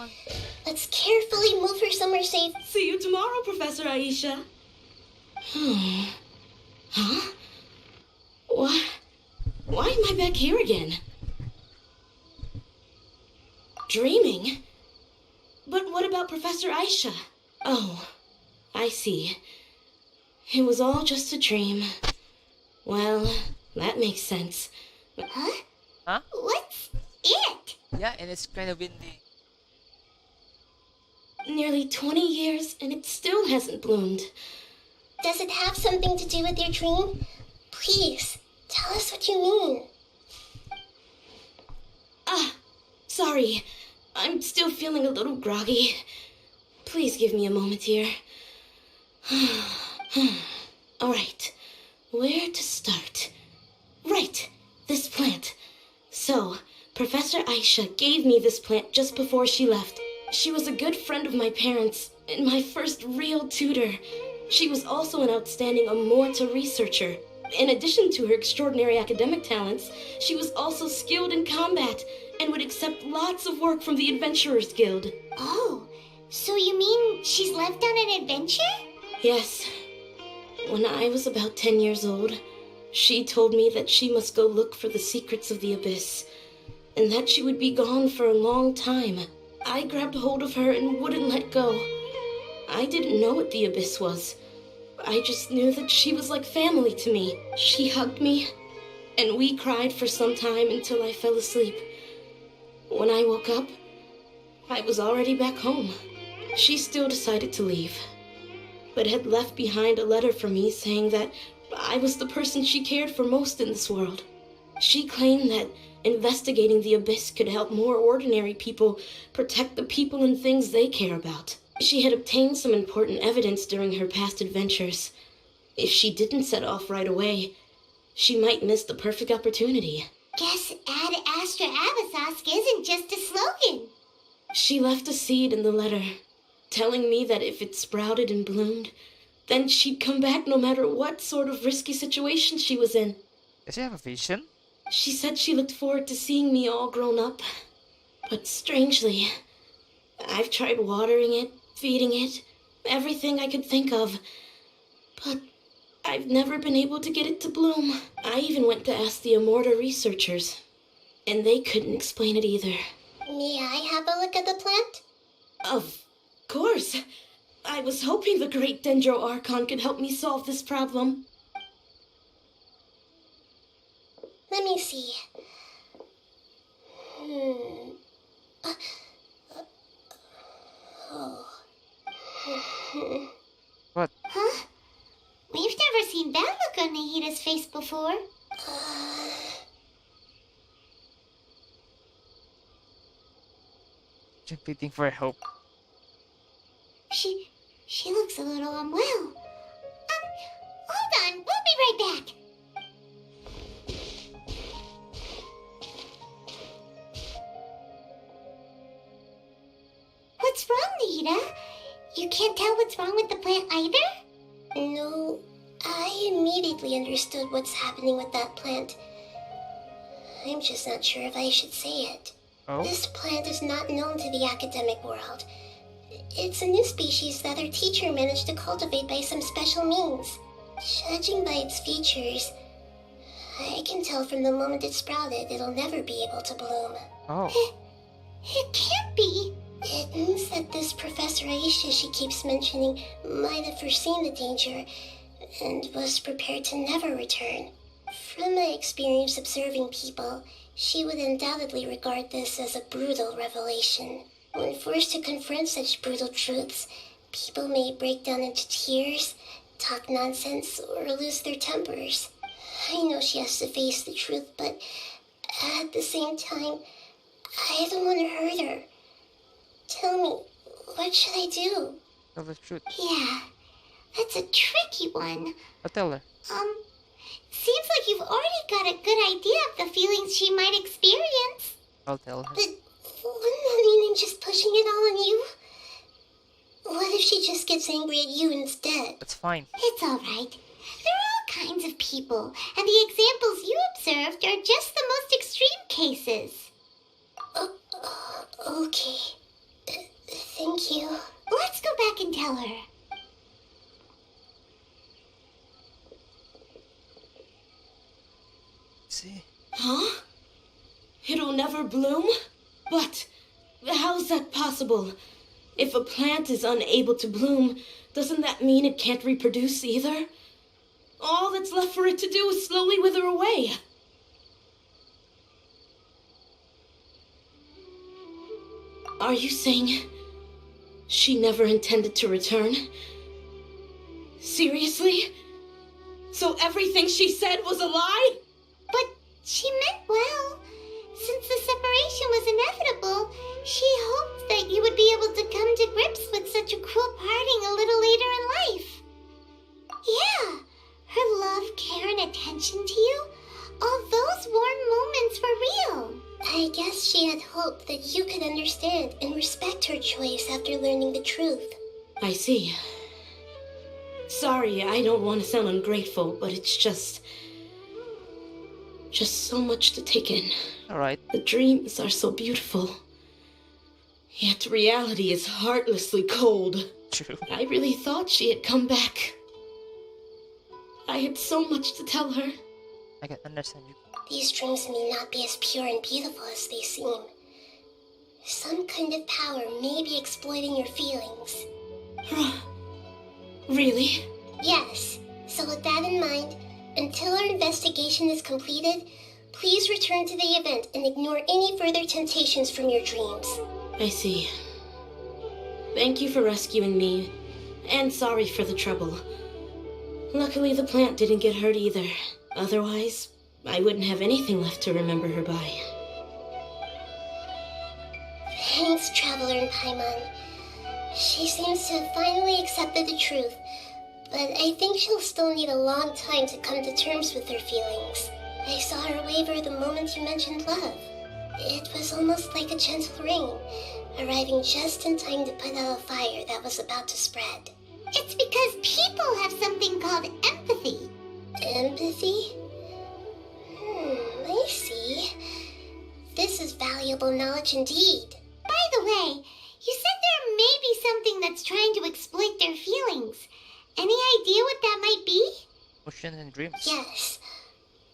[SPEAKER 3] Let's carefully move her somewhere safe.
[SPEAKER 6] See you tomorrow, Professor Aisha. Huh? Why am I back here again? Dreaming? But what about Professor Aisha? Oh, I see. It was all just a dream. Well, that makes sense.
[SPEAKER 3] Huh?
[SPEAKER 2] Huh?
[SPEAKER 3] What's it?
[SPEAKER 2] Yeah, and it's kind of windy.
[SPEAKER 6] Nearly 20 years and it still hasn't bloomed.
[SPEAKER 3] Does it have something to do with your dream? Please, tell us what you mean.
[SPEAKER 6] Sorry. I'm still feeling a little groggy. Please give me a moment here. All right. Where to start? Right. This plant. So, Professor Aisha gave me this plant just before she left. She was a good friend of my parents and my first real tutor. She was also an outstanding Amorta researcher. In addition to her extraordinary academic talents, she was also skilled in combat and would accept lots of work from the Adventurers Guild.
[SPEAKER 3] Oh, so you mean she's left on an adventure?
[SPEAKER 6] Yes. When I was about 10 years old, she told me that she must go look for the secrets of the Abyss, and that she would be gone for a long time. I grabbed hold of her and wouldn't let go. I didn't know what the Abyss was. I just knew that she was like family to me. She hugged me, and we cried for some time until I fell asleep. When I woke up, I was already back home. She still decided to leave, but had left behind a letter for me saying that I was the person she cared for most in this world. She claimed that investigating the Abyss could help more ordinary people protect the people and things they care about. She had obtained some important evidence during her past adventures. If she didn't set off right away, she might miss the perfect opportunity.
[SPEAKER 3] Guess Ad Astra Abasask isn't just a slogan.
[SPEAKER 6] She left a seed in the letter, telling me that if it sprouted and bloomed, then she'd come back no matter what sort of risky situation she was in.
[SPEAKER 2] Does she have a vision?
[SPEAKER 6] She said she looked forward to seeing me all grown up. But strangely, I've tried watering it, feeding it, everything I could think of. But I've never been able to get it to bloom. I even went to ask the Amorta researchers, and they couldn't explain it either.
[SPEAKER 3] May I have a look at the plant?
[SPEAKER 6] Of course. I was hoping the great Dendro Archon could help me solve this problem.
[SPEAKER 3] Let me see.
[SPEAKER 2] What?
[SPEAKER 3] Huh? We've never seen that look on Nahida's face before.
[SPEAKER 2] Just waiting for hope.
[SPEAKER 3] She looks a little unwell. Hold on, we'll be right back. What's wrong, Nahida? You can't tell what's wrong with the plant either? No, I immediately understood what's happening with that plant. I'm just not sure if I should say it.
[SPEAKER 2] Oh?
[SPEAKER 3] This plant is not known to the academic world. It's a new species that our teacher managed to cultivate by some special means. Judging by its features, I can tell from the moment it sprouted it'll never be able to bloom.
[SPEAKER 2] Oh.
[SPEAKER 3] It can't be. It means that this Professor Aisha she keeps mentioning might have foreseen the danger and was prepared to never return. From my experience observing people, she would undoubtedly regard this as a brutal revelation. When forced to confront such brutal truths, people may break down into tears, talk nonsense, or lose their tempers. I know she has to face the truth, but at the same time, I don't want to hurt her. Tell me, what should I do?
[SPEAKER 2] Tell the truth.
[SPEAKER 3] Yeah, that's a tricky one.
[SPEAKER 2] I'll tell her.
[SPEAKER 3] Seems like you've already got a good idea of the feelings she might experience.
[SPEAKER 2] I'll tell her.
[SPEAKER 3] But wouldn't that mean I'm just pushing it all on you? What if she just gets angry at you instead?
[SPEAKER 2] That's fine.
[SPEAKER 3] It's all right. There are all kinds of people, and the examples you observed are just the most extreme cases. Okay. Thank you. Let's go back and tell her.
[SPEAKER 2] See?
[SPEAKER 6] Huh? It'll never bloom? But how's that possible? If a plant is unable to bloom, doesn't that mean it can't reproduce either? All that's left for it to do is slowly wither away. Are you saying she never intended to return? Seriously? So everything she said was a lie?
[SPEAKER 3] But she meant well. Since the separation was inevitable, she hoped that you would be able to come to grips with such a cruel parting a little later in life. Yeah, her love, care, and attention to you, all those warm moments were real. I guess she had hoped that you could understand and respect her choice after learning the truth.
[SPEAKER 6] I see. Sorry, I don't want to sound ungrateful, but it's just so much to take in.
[SPEAKER 2] Alright.
[SPEAKER 6] The dreams are so beautiful. Yet reality is heartlessly cold.
[SPEAKER 2] True.
[SPEAKER 6] I really thought she had come back. I had so much to tell her.
[SPEAKER 2] I can understand you.
[SPEAKER 3] These dreams may not be as pure and beautiful as they seem. Some kind of power may be exploiting your feelings.
[SPEAKER 6] Really?
[SPEAKER 3] Yes. So with that in mind, until our investigation is completed, please return to the event and ignore any further temptations from your dreams.
[SPEAKER 6] I see. Thank you for rescuing me, and sorry for the trouble. Luckily, the plant didn't get hurt either. Otherwise, I wouldn't have anything left to remember her by.
[SPEAKER 3] Thanks, Traveler in Paimon. She seems to have finally accepted the truth, but I think she'll still need a long time to come to terms with her feelings. I saw her waver the moment you mentioned love. It was almost like a gentle rain, arriving just in time to put out a fire that was about to spread. It's because people have something called empathy. Empathy? I see. This is valuable knowledge indeed. By the way, you said there may be something that's trying to exploit their feelings. Any idea what that might be?
[SPEAKER 2] Ocean and dreams.
[SPEAKER 3] Yes.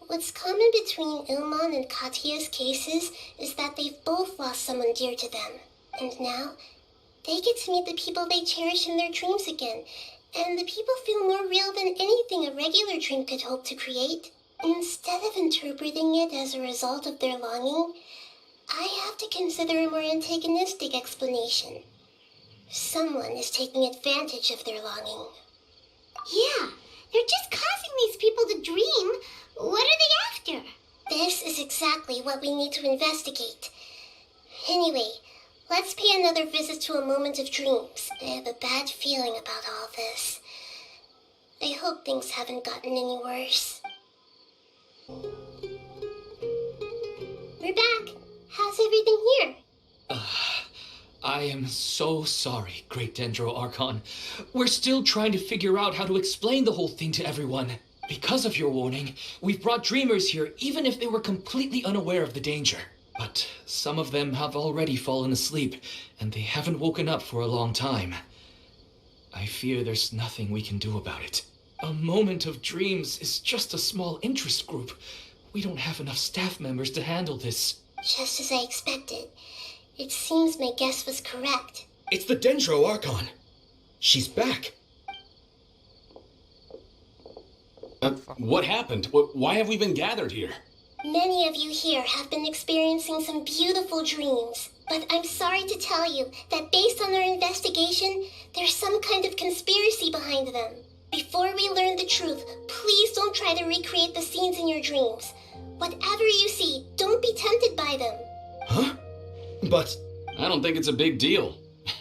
[SPEAKER 3] What's common between Ilmon and Katya's cases is that they've both lost someone dear to them. And now, they get to meet the people they cherish in their dreams again. And the people feel more real than anything a regular dream could hope to create. Instead of interpreting it as a result of their longing, I have to consider a more antagonistic explanation. Someone is taking advantage of their longing. Yeah, they're just causing these people to dream. What are they after? This is exactly what we need to investigate. Anyway, let's pay another visit to a moment of dreams. I have a bad feeling about all this. I hope things haven't gotten any worse. We're back. How's everything here?
[SPEAKER 1] I am so sorry, Great Dendro Archon. We're still trying to figure out how to explain the whole thing to everyone. Because of your warning, we've brought dreamers here even if they were completely unaware of the danger. But some of them have already fallen asleep, and they haven't woken up for a long time. I fear there's nothing we can do about it. A moment of dreams is just a small interest group. We don't have enough staff members to handle this.
[SPEAKER 3] Just as I expected. It seems my guess was correct.
[SPEAKER 7] It's the Dendro Archon. She's back.
[SPEAKER 9] What happened? Why have we been gathered here?
[SPEAKER 3] Many of you here have been experiencing some beautiful dreams, but I'm sorry to tell you that based on our investigation, there's some kind of conspiracy behind them. Before we learn the truth, please don't try to recreate the scenes in your dreams. Whatever you see, don't be tempted by them.
[SPEAKER 7] Huh? But
[SPEAKER 9] I don't think it's a big deal.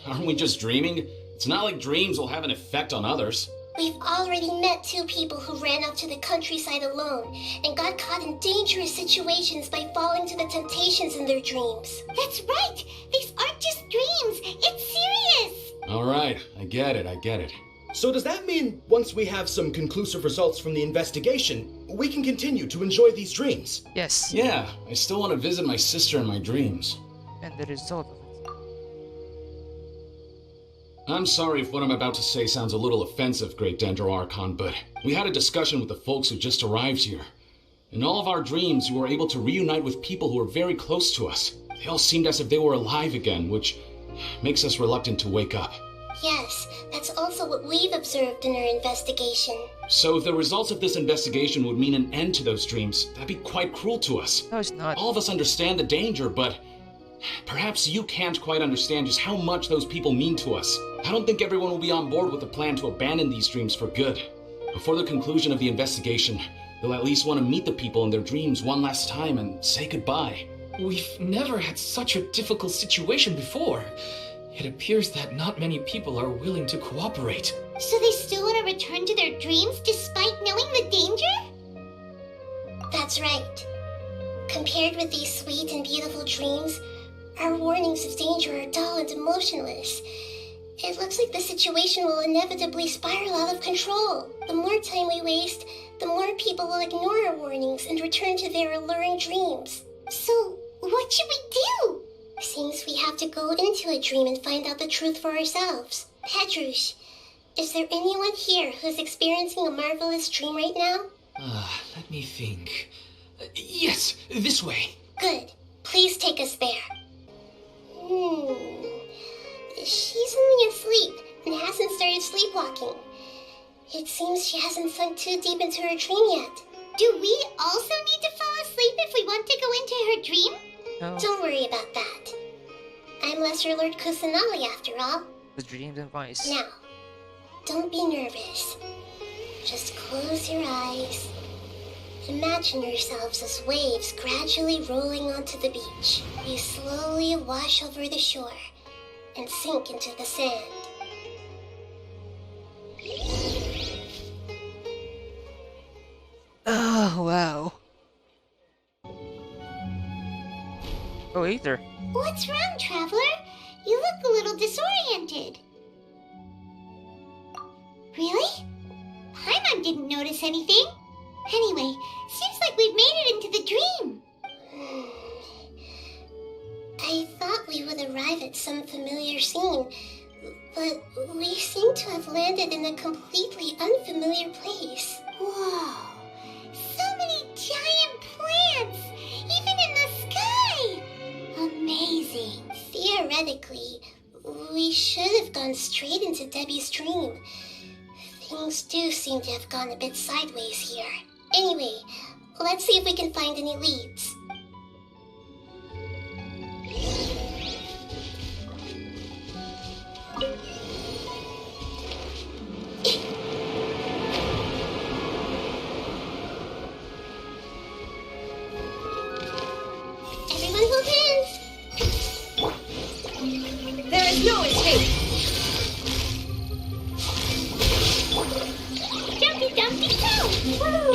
[SPEAKER 9] Aren't we just dreaming? It's not like dreams will have an effect on others.
[SPEAKER 3] We've already met 2 people who ran off to the countryside alone and got caught in dangerous situations by falling to the temptations in their dreams.
[SPEAKER 10] That's right! These aren't just dreams! It's serious!
[SPEAKER 9] All right, I get it.
[SPEAKER 7] so does that mean once we have some conclusive results from the investigation, we can continue to enjoy these dreams?
[SPEAKER 2] Yes.
[SPEAKER 9] Yeah, I still want to visit my sister in my dreams.
[SPEAKER 2] And the result of it.
[SPEAKER 9] I'm sorry if what I'm about to say sounds a little offensive, Great Dendro Archon, but we had a discussion with the folks who just arrived here. In all of our dreams, we were able to reunite with people who were very close to us. They all seemed as if they were alive again, which makes us reluctant to wake up.
[SPEAKER 3] Yes, that's also what we've observed in our investigation.
[SPEAKER 9] So if the results of this investigation would mean an end to those dreams, that'd be quite cruel to us.
[SPEAKER 2] No, it's not.
[SPEAKER 9] All of us understand the danger, but perhaps you can't quite understand just how much those people mean to us. I don't think everyone will be on board with the plan to abandon these dreams for good. Before the conclusion of the investigation, they'll at least want to meet the people in their dreams one last time and say goodbye.
[SPEAKER 1] We've never had such a difficult situation before. It appears that not many people are willing to cooperate.
[SPEAKER 10] So they still want to return to their dreams despite knowing the danger?
[SPEAKER 3] That's right. Compared with these sweet and beautiful dreams, our warnings of danger are dull and emotionless. It looks like the situation will inevitably spiral out of control. The more time we waste, the more people will ignore our warnings and return to their alluring dreams.
[SPEAKER 10] So, what should we do?
[SPEAKER 3] Seems we have to go into a dream and find out the truth for ourselves. Petrush, is there anyone here who's experiencing a marvelous dream right now?
[SPEAKER 1] Let me think. Yes, this way.
[SPEAKER 3] Good. Please take us there. She's only asleep and hasn't started sleepwalking. It seems she hasn't sunk too deep into her dream yet.
[SPEAKER 10] Do we also need to fall asleep if we want to go into her dream?
[SPEAKER 2] No.
[SPEAKER 3] Don't worry about that. I'm Lesser Lord Kusanali after all.
[SPEAKER 2] The dream device.
[SPEAKER 3] Now, don't be nervous. Just close your eyes. Imagine yourselves as waves gradually rolling onto the beach. You slowly wash over the shore and sink into the sand.
[SPEAKER 2] Oh, wow. Oh, Aether.
[SPEAKER 10] What's wrong, Traveler? You look a little disoriented. Really? Paimon didn't notice anything. Anyway, seems like we've made it into the dream.
[SPEAKER 3] I thought we would arrive at some familiar scene, but we seem to have landed in a completely unfamiliar place.
[SPEAKER 10] Whoa! So many giant plants! Even in the sky! Amazing.
[SPEAKER 3] Theoretically, we should have gone straight into Debbie's dream. Things do seem to have gone a bit sideways here. Anyway, let's see if we can find any leads. Everyone hold hands.
[SPEAKER 8] There is no escape.
[SPEAKER 10] Jumpy Dumpty Go! Woo!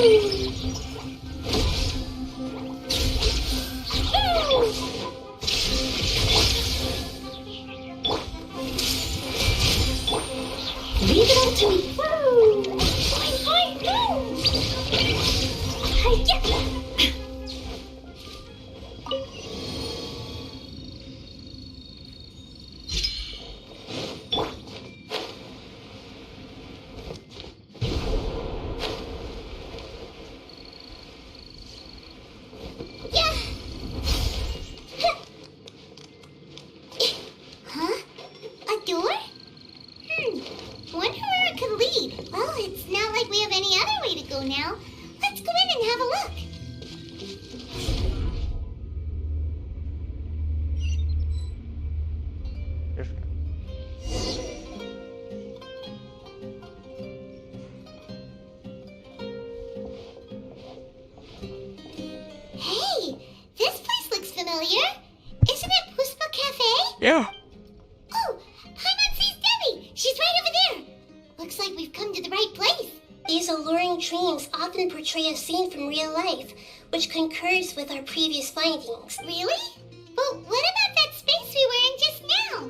[SPEAKER 10] Leave it all to me. Woo! Fine, go! Hi-ya! Huh? A door? Wonder where it could lead. Well, it's not like we have any other way to go now. Let's go in and have a look.
[SPEAKER 3] looks like we've come to the right place.
[SPEAKER 10] These alluring dreams often portray a scene from real life, which concurs with our previous findings.
[SPEAKER 3] Really? But what about that space we were in just now?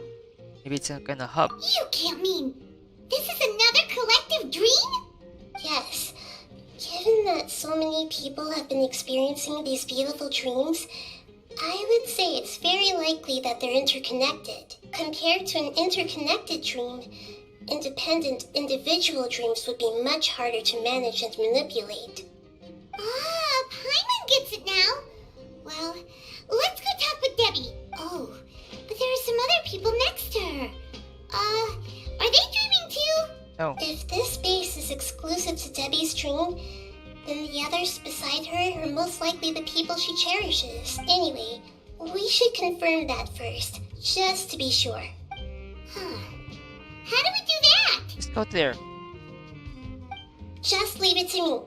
[SPEAKER 2] Maybe it's some kind of hub.
[SPEAKER 3] You can't mean this is another collective dream?
[SPEAKER 10] Yes. Given that so many people have been experiencing these beautiful dreams, I would say it's very likely that they're interconnected. Compared to an interconnected dream, independent individual dreams would be much harder to manage and manipulate.
[SPEAKER 3] Ah, Paimon gets it now. Well, let's go talk with Debbie. Oh, but there are some other people next to her. Are they dreaming too?
[SPEAKER 2] No.
[SPEAKER 10] If this space is exclusive to Debbie's dream, then the others beside her are most likely the people she cherishes. Anyway, we should confirm that first, just to be sure.
[SPEAKER 3] Huh. How do we do that?
[SPEAKER 2] Let's go there.
[SPEAKER 10] Just leave it to me.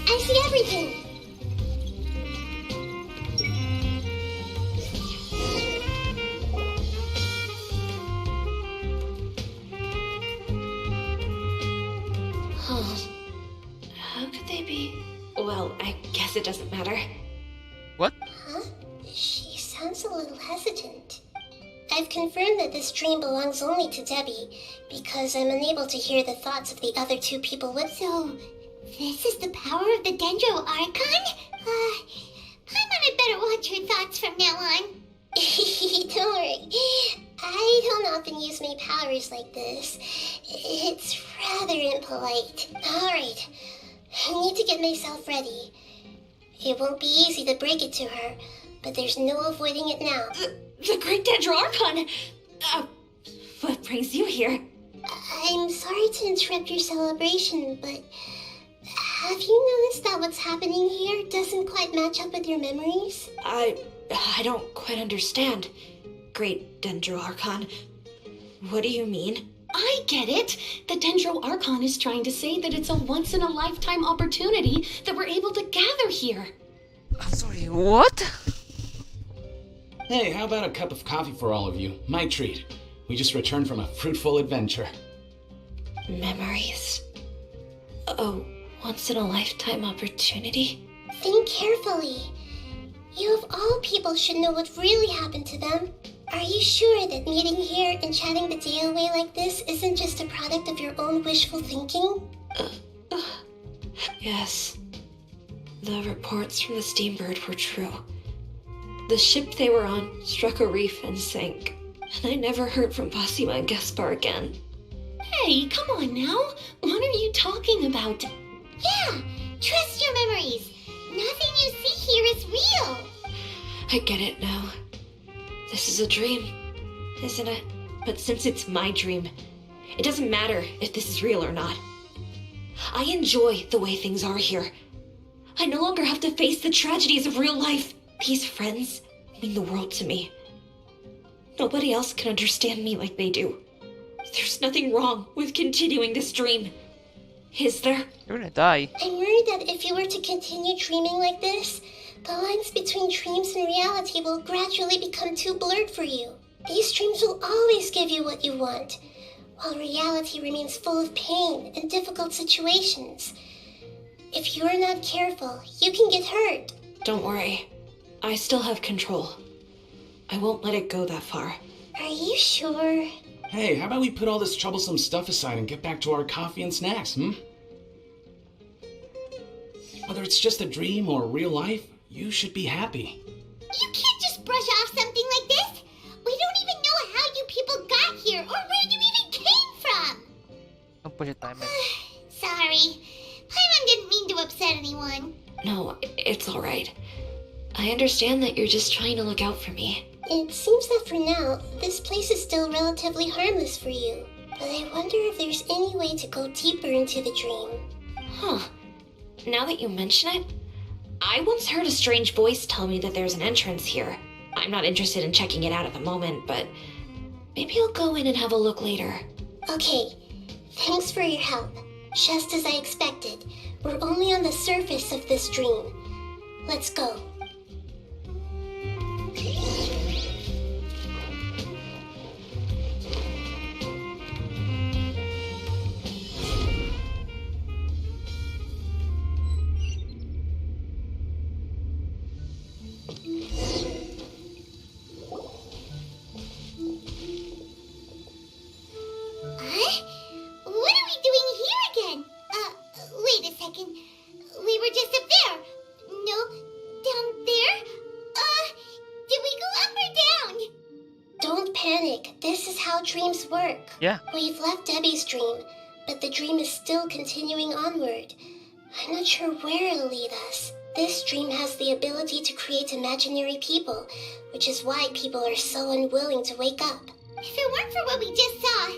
[SPEAKER 10] I see everything.
[SPEAKER 8] How could they be? Well, I guess it doesn't matter.
[SPEAKER 2] What?
[SPEAKER 10] Huh? She sounds a little hesitant. I've confirmed that this dream belongs only to Debbie, because I'm unable to hear the thoughts of the other two people with.
[SPEAKER 3] So, this is the power of the Dendro Archon? Paimon had better watch her thoughts from now on.
[SPEAKER 10] Don't worry. I don't often use my powers like this. It's rather impolite. Alright, I need to get myself ready. It won't be easy to break it to her, but there's no avoiding it now.
[SPEAKER 8] The Great Dendro Archon! What brings you here?
[SPEAKER 10] I'm sorry to interrupt your celebration, but have you noticed that what's happening here doesn't quite match up with your memories?
[SPEAKER 8] I don't quite understand. Great Dendro Archon. What do you mean?
[SPEAKER 11] I get it. The Dendro Archon is trying to say that it's a once-in-a-lifetime opportunity that we're able to gather here.
[SPEAKER 2] I'm sorry, what?
[SPEAKER 9] Hey, how about a cup of coffee for all of you? My treat. We just returned from a fruitful adventure.
[SPEAKER 8] Memories. A once-in-a-lifetime opportunity?
[SPEAKER 10] Think carefully. You of all people should know what really happened to them. Are you sure that meeting here and chatting the day away like this isn't just a product of your own wishful thinking?
[SPEAKER 8] Yes. The reports from the Steambird were true. The ship they were on struck a reef and sank. And I never heard from Basima and Gaspar again.
[SPEAKER 11] Hey, come on now. What are you talking about?
[SPEAKER 3] Yeah, trust your memories. Nothing you see here is real.
[SPEAKER 8] I get it now. This is a dream, isn't it? But since it's my dream, it doesn't matter if this is real or not. I enjoy the way things are here. I no longer have to face the tragedies of real life. These friends mean the world to me. Nobody else can understand me like they do. There's nothing wrong with continuing this dream. Is there?
[SPEAKER 2] You're gonna die.
[SPEAKER 10] I'm worried that if you were to continue dreaming like this, the lines between dreams and reality will gradually become too blurred for you. These dreams will always give you what you want, while reality remains full of pain and difficult situations. If you're not careful, you can get hurt.
[SPEAKER 8] Don't worry. I still have control. I won't let it go that far.
[SPEAKER 10] Are you sure?
[SPEAKER 9] Hey, how about we put all this troublesome stuff aside and get back to our coffee and snacks, Whether it's just a dream or real life, you should be happy.
[SPEAKER 3] You can't just brush off something like this. We don't even know how you people got here or where you even came from.
[SPEAKER 2] Don't push it, Diamond.
[SPEAKER 3] Sorry. Paimon didn't mean to upset anyone.
[SPEAKER 8] No, it's alright. I understand that you're just trying to look out for me.
[SPEAKER 10] It seems that for now, this place is still relatively harmless for you. But I wonder if there's any way to go deeper into the dream.
[SPEAKER 8] Huh. Now that you mention it, I once heard a strange voice tell me that there's an entrance here. I'm not interested in checking it out at the moment, but maybe I'll go in and have a look later.
[SPEAKER 10] Okay, thanks for your help. Just as I expected, We're only on the surface of this dream. Let's go.
[SPEAKER 3] Huh? What are we doing here again? Wait a second. We were just up there. No, down there? Did we go up or down?
[SPEAKER 10] Don't panic. This is how dreams work.
[SPEAKER 2] Yeah.
[SPEAKER 10] We've left Debbie's dream, but the dream is still continuing onward. I'm not sure where it'll lead us. This dream has the ability to create imaginary people, which is why people are so unwilling to wake up.
[SPEAKER 3] If it weren't for what we just saw,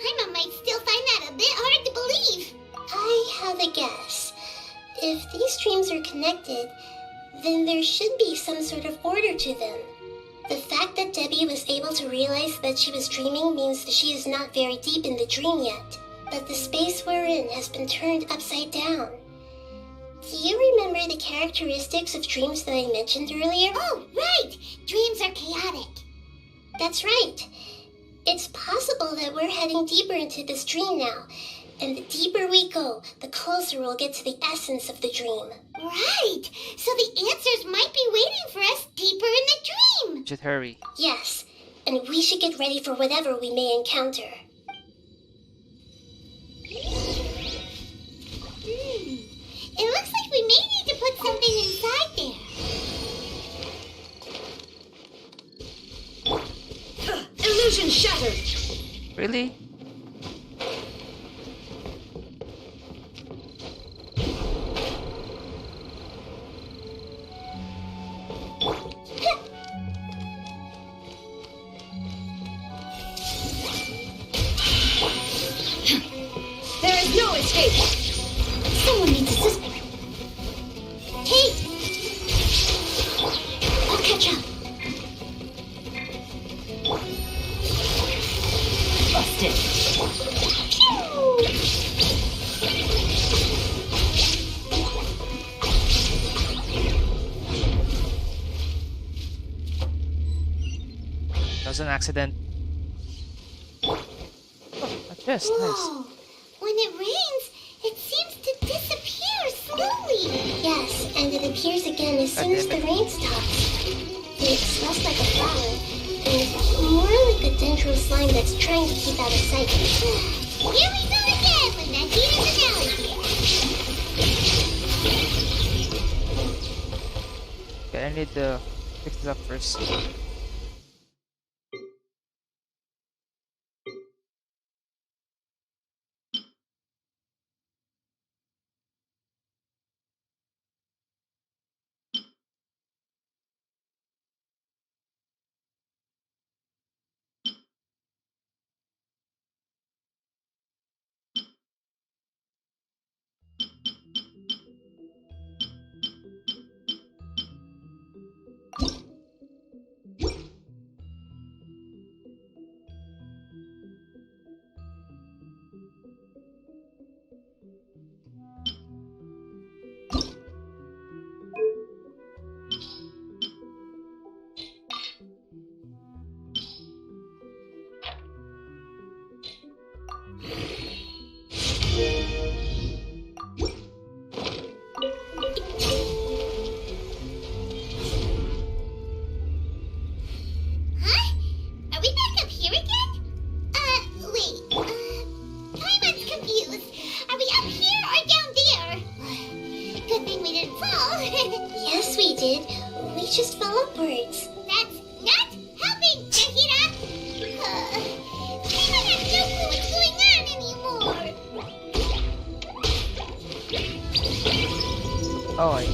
[SPEAKER 3] Paimon might still find that a bit hard to believe.
[SPEAKER 10] I have a guess. If these dreams are connected, then there should be some sort of order to them. The fact that Debbie was able to realize that she was dreaming means that she is not very deep in the dream yet, but the space we're in has been turned upside down. Do you remember the characteristics of dreams that I mentioned earlier?
[SPEAKER 3] Oh, right! Dreams are chaotic.
[SPEAKER 10] That's right. It's possible that we're heading deeper into this dream now, and the deeper we go, the closer we'll get to the essence of the dream.
[SPEAKER 3] Right! So the answers might be waiting for us deeper in the dream.
[SPEAKER 2] Should hurry.
[SPEAKER 10] Yes, and we should get ready for whatever we may encounter.
[SPEAKER 3] It looks like we may need to put something inside there.
[SPEAKER 8] Illusion shattered!
[SPEAKER 2] Really?
[SPEAKER 8] There is no escape!
[SPEAKER 3] Someone needs assistance. Hey! I'll catch up.
[SPEAKER 8] Busted!
[SPEAKER 2] That was an accident. Oh, a chest. Nice.
[SPEAKER 3] Whoa! When it rains, it seems to disappear slowly.
[SPEAKER 10] Yes, and it appears again as soon as the rain stops. It's less like a flower, and more like a dendro slime that's trying to keep out of sight.
[SPEAKER 3] Here we go again with Nahida's analogy.
[SPEAKER 2] Okay, I need to fix this up first.
[SPEAKER 3] Huh? Are we back up here again? Wait. Paimon's confused. Are we up here or down there? Good thing we didn't fall.
[SPEAKER 10] Yes, we did. We just fell upwards.
[SPEAKER 3] That's not helping, Nahida. Paimon has no clue what's going on anymore.
[SPEAKER 2] Oh, I...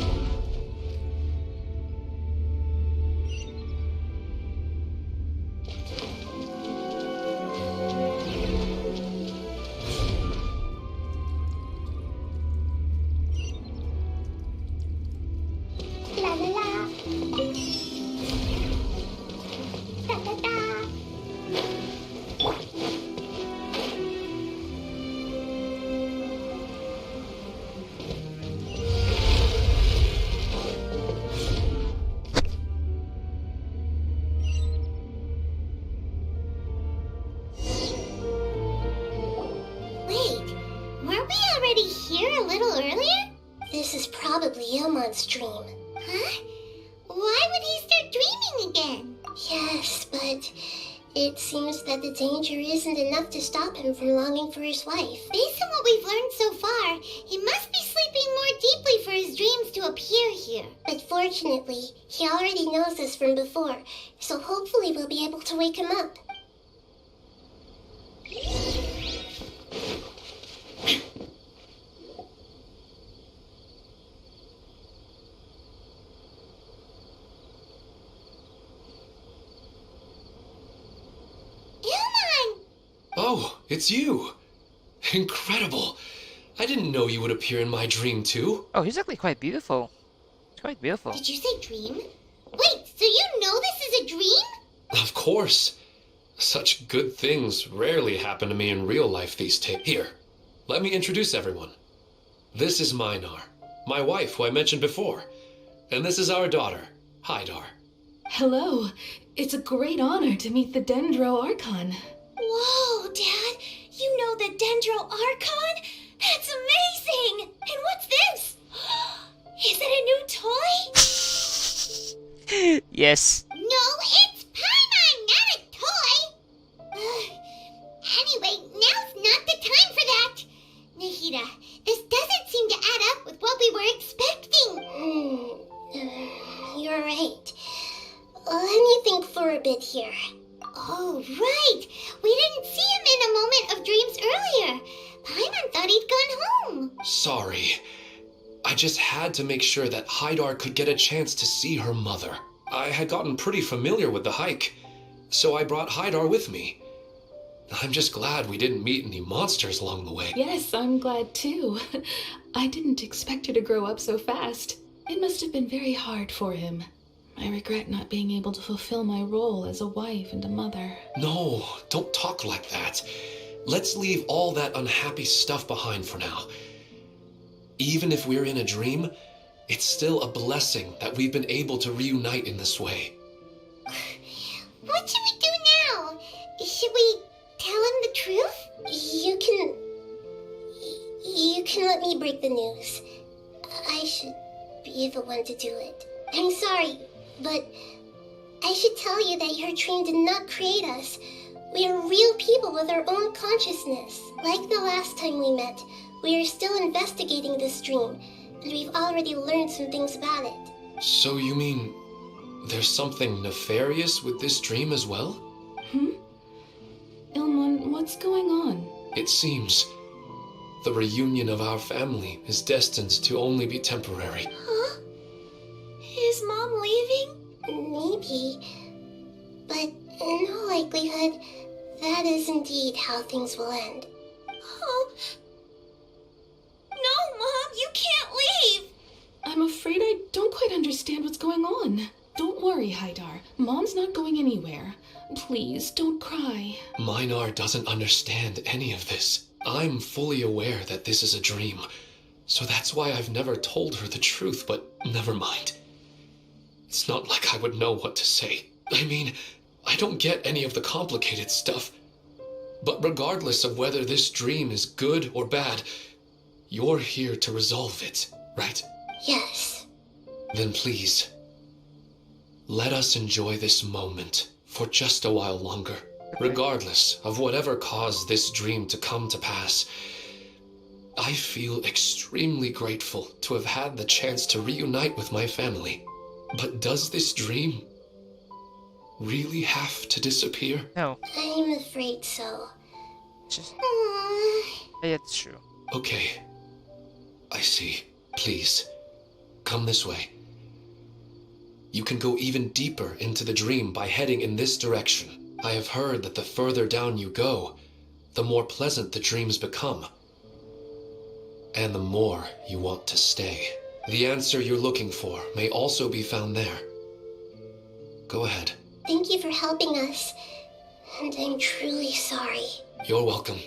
[SPEAKER 3] La la la. Da da da.
[SPEAKER 10] Elmon's dream.
[SPEAKER 3] Huh? Why would he start dreaming again?
[SPEAKER 10] Yes, but it seems that the danger isn't enough to stop him from longing for his wife.
[SPEAKER 3] Based on what we've learned so far, he must be sleeping more deeply for his dreams to appear here.
[SPEAKER 10] But fortunately, he already knows this from before, so hopefully we'll be able to wake him up.
[SPEAKER 5] Oh, it's you! Incredible! I didn't know you would appear in my dream too.
[SPEAKER 2] Oh, he's actually quite beautiful. It's quite beautiful.
[SPEAKER 3] Did you say dream? Wait, so you know this is a dream?
[SPEAKER 5] Of course. Such good things rarely happen to me in real life these days. Here, let me introduce everyone. This is Minar, my wife who I mentioned before. And this is our daughter, Hydar.
[SPEAKER 12] Hello. It's a great honor to meet the Dendro Archon.
[SPEAKER 11] Whoa, Dad! You know the Dendro Archon? That's amazing! And what's this? Is it a new toy?
[SPEAKER 2] Yes.
[SPEAKER 3] No, it's Paimon, not a toy! Anyway, now's not the time for that! Nahida, this doesn't seem to add up with what we were expecting.
[SPEAKER 10] You're right. Let me think for a bit here.
[SPEAKER 3] Oh, right! We didn't see him in a moment of dreams earlier. Paimon thought he'd gone home.
[SPEAKER 5] Sorry. I just had to make sure that Hydar could get a chance to see her mother. I had gotten pretty familiar with the hike, so I brought Hydar with me. I'm just glad we didn't meet any monsters along the way.
[SPEAKER 12] Yes, I'm glad too. I didn't expect her to grow up so fast. It must have been very hard for him. I regret not being able to fulfill my role as a wife and a mother.
[SPEAKER 5] No, don't talk like that. Let's leave all that unhappy stuff behind for now. Even if we're in a dream, it's still a blessing that we've been able to reunite in this way.
[SPEAKER 3] What should we do now? Should we tell him the truth?
[SPEAKER 10] You can let me break the news. I should be the one to do it. I'm sorry, but I should tell you that your dream did not create us. We are real people with our own consciousness. Like the last time we met, we are still investigating this dream, and we've already learned some things about it.
[SPEAKER 5] So you mean there's something nefarious with this dream as well?
[SPEAKER 12] Ilmon, what's going on?
[SPEAKER 5] It seems the reunion of our family is destined to only be temporary.
[SPEAKER 11] Huh? Is Mom leaving?
[SPEAKER 10] Maybe, but in all likelihood, that is indeed how things will end.
[SPEAKER 11] Oh. No, Mom, you can't leave!
[SPEAKER 12] I'm afraid I don't quite understand what's going on. Don't worry, Hydar. Mom's not going anywhere. Please, don't cry.
[SPEAKER 5] Minar doesn't understand any of this. I'm fully aware that this is a dream, so that's why I've never told her the truth, but never mind. It's not like I would know what to say. I mean, I don't get any of the complicated stuff. But regardless of whether this dream is good or bad, you're here to resolve it, right?
[SPEAKER 10] Yes.
[SPEAKER 5] Then please, let us enjoy this moment for just a while longer. Regardless of whatever caused this dream to come to pass, I feel extremely grateful to have had the chance to reunite with my family. But does this dream really have to disappear?
[SPEAKER 2] No.
[SPEAKER 10] I'm afraid so.
[SPEAKER 2] Just...
[SPEAKER 3] Aww.
[SPEAKER 2] Yeah, it's true.
[SPEAKER 5] Okay. I see. Please, come this way. You can go even deeper into the dream by heading in this direction. I have heard that the further down you go, the more pleasant the dreams become. And the more you want to stay. The answer you're looking for may also be found there. Go ahead.
[SPEAKER 10] Thank you for helping us, and I'm truly sorry.
[SPEAKER 5] You're welcome.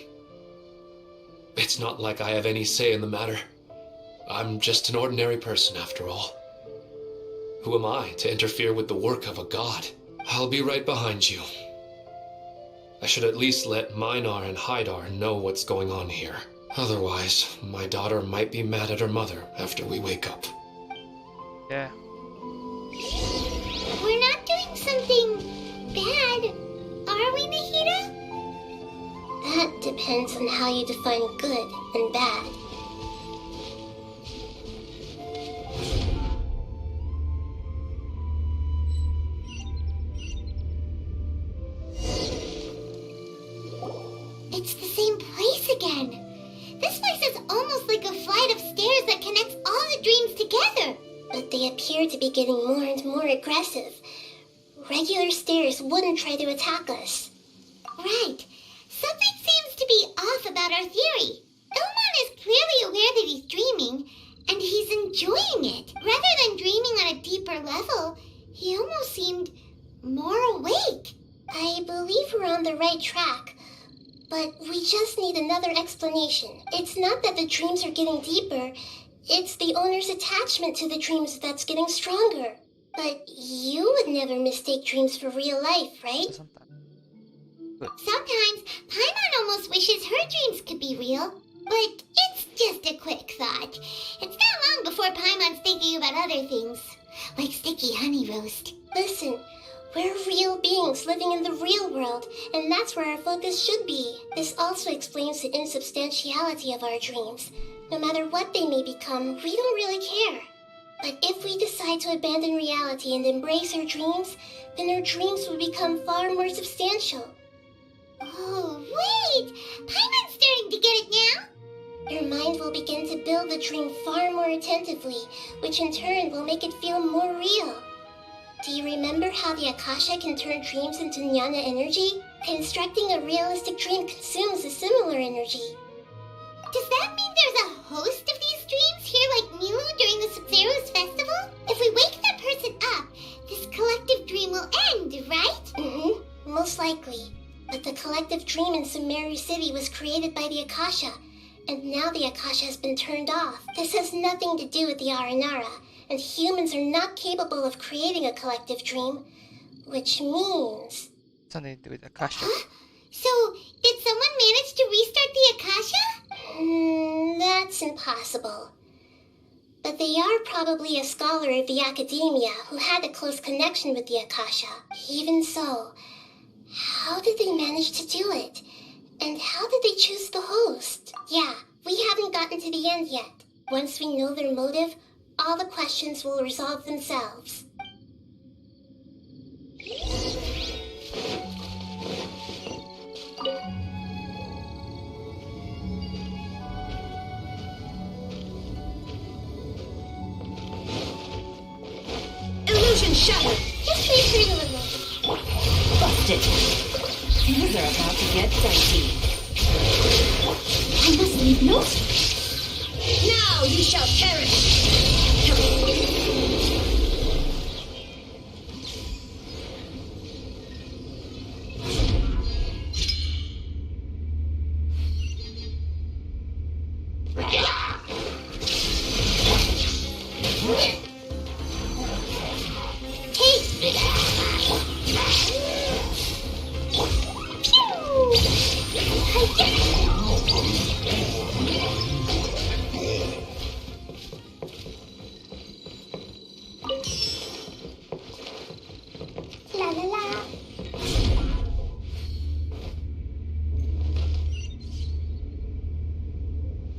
[SPEAKER 5] It's not like I have any say in the matter. I'm just an ordinary person after all. Who am I to interfere with the work of a god? I'll be right behind you. I should at least let Minar and Hydar know what's going on here. Otherwise, my daughter might be mad at her mother after we wake up.
[SPEAKER 2] Yeah.
[SPEAKER 3] We're not doing something bad, are we, Nahida?
[SPEAKER 10] That depends on how you define good and bad.
[SPEAKER 3] It's the same place again. This place is almost like a flight of stairs that connects all the dreams together.
[SPEAKER 10] But they appear to be getting more and more aggressive. Regular stairs wouldn't try to attack us.
[SPEAKER 3] Right. Something seems to be off about our theory. Ilmon is clearly aware that he's dreaming, and he's enjoying it. Rather than dreaming on a deeper level, he almost seemed more awake.
[SPEAKER 10] I believe we're on the right track, but we just need another explanation. It's not that the dreams are getting deeper, it's the owner's attachment to the dreams that's getting stronger. But you would never mistake dreams for real life, right?
[SPEAKER 3] Sometimes, Paimon almost wishes her dreams could be real. But it's just a quick thought. It's not long before Paimon's thinking about other things, like sticky honey roast.
[SPEAKER 10] Listen, we're real beings living in the real world, and that's where our focus should be. This also explains the insubstantiality of our dreams. No matter what they may become, we don't really care. But if we decide to abandon reality and embrace our dreams, then our dreams will become far more substantial.
[SPEAKER 3] Oh, wait! Paimon's starting to get it now!
[SPEAKER 10] Your mind will begin to build the dream far more attentively, which in turn will make it feel more real. Do you remember how the Akasha can turn dreams into jnana energy? Constructing a realistic dream consumes a similar energy.
[SPEAKER 3] Does that mean there's a host of these dreams here like Milu during the Sub-Zero's festival? If we wake that person up, this collective dream will end, right?
[SPEAKER 10] Most likely. But the collective dream in Sumeru City was created by the Akasha, and now the Akasha has been turned off. This has nothing to do with the Aranara, and humans are not capable of creating a collective dream, which means...
[SPEAKER 2] Something to do with Akasha.
[SPEAKER 3] Huh? So, did someone manage to restart the Akasha?
[SPEAKER 10] That's impossible. But they are probably a scholar of the academia who had a close connection with the Akasha. Even so, how did they manage to do it? And how did they choose the host? Yeah, we haven't gotten to the end yet. Once we know their motive, all the questions will resolve themselves.
[SPEAKER 8] Illusion shattered!
[SPEAKER 10] Just wait for it a little.
[SPEAKER 8] Busted! Things are about to get dicey. I must leave notes. Now you shall perish!
[SPEAKER 10] La la la.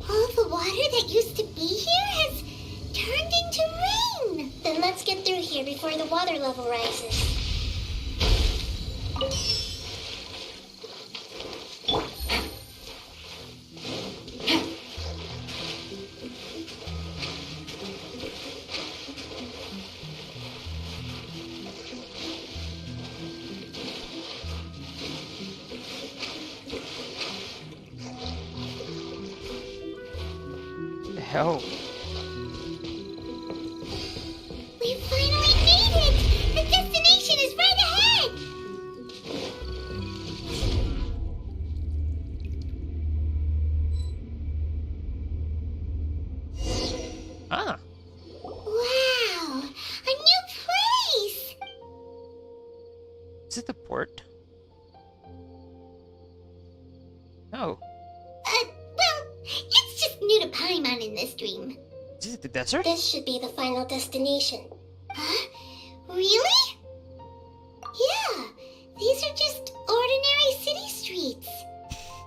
[SPEAKER 3] All the water that used to be here has turned into rain.
[SPEAKER 10] Then let's get through here before the water level rises.
[SPEAKER 2] Hell.
[SPEAKER 3] We finally made it! The destination is right ahead!
[SPEAKER 2] Ah.
[SPEAKER 3] Wow! A new place!
[SPEAKER 2] Is it the port? No.
[SPEAKER 3] Well, it's just new to Paimon in this dream.
[SPEAKER 2] Is it the desert?
[SPEAKER 10] This should be the final destination.
[SPEAKER 3] Huh? Really? Yeah, these are just ordinary city streets.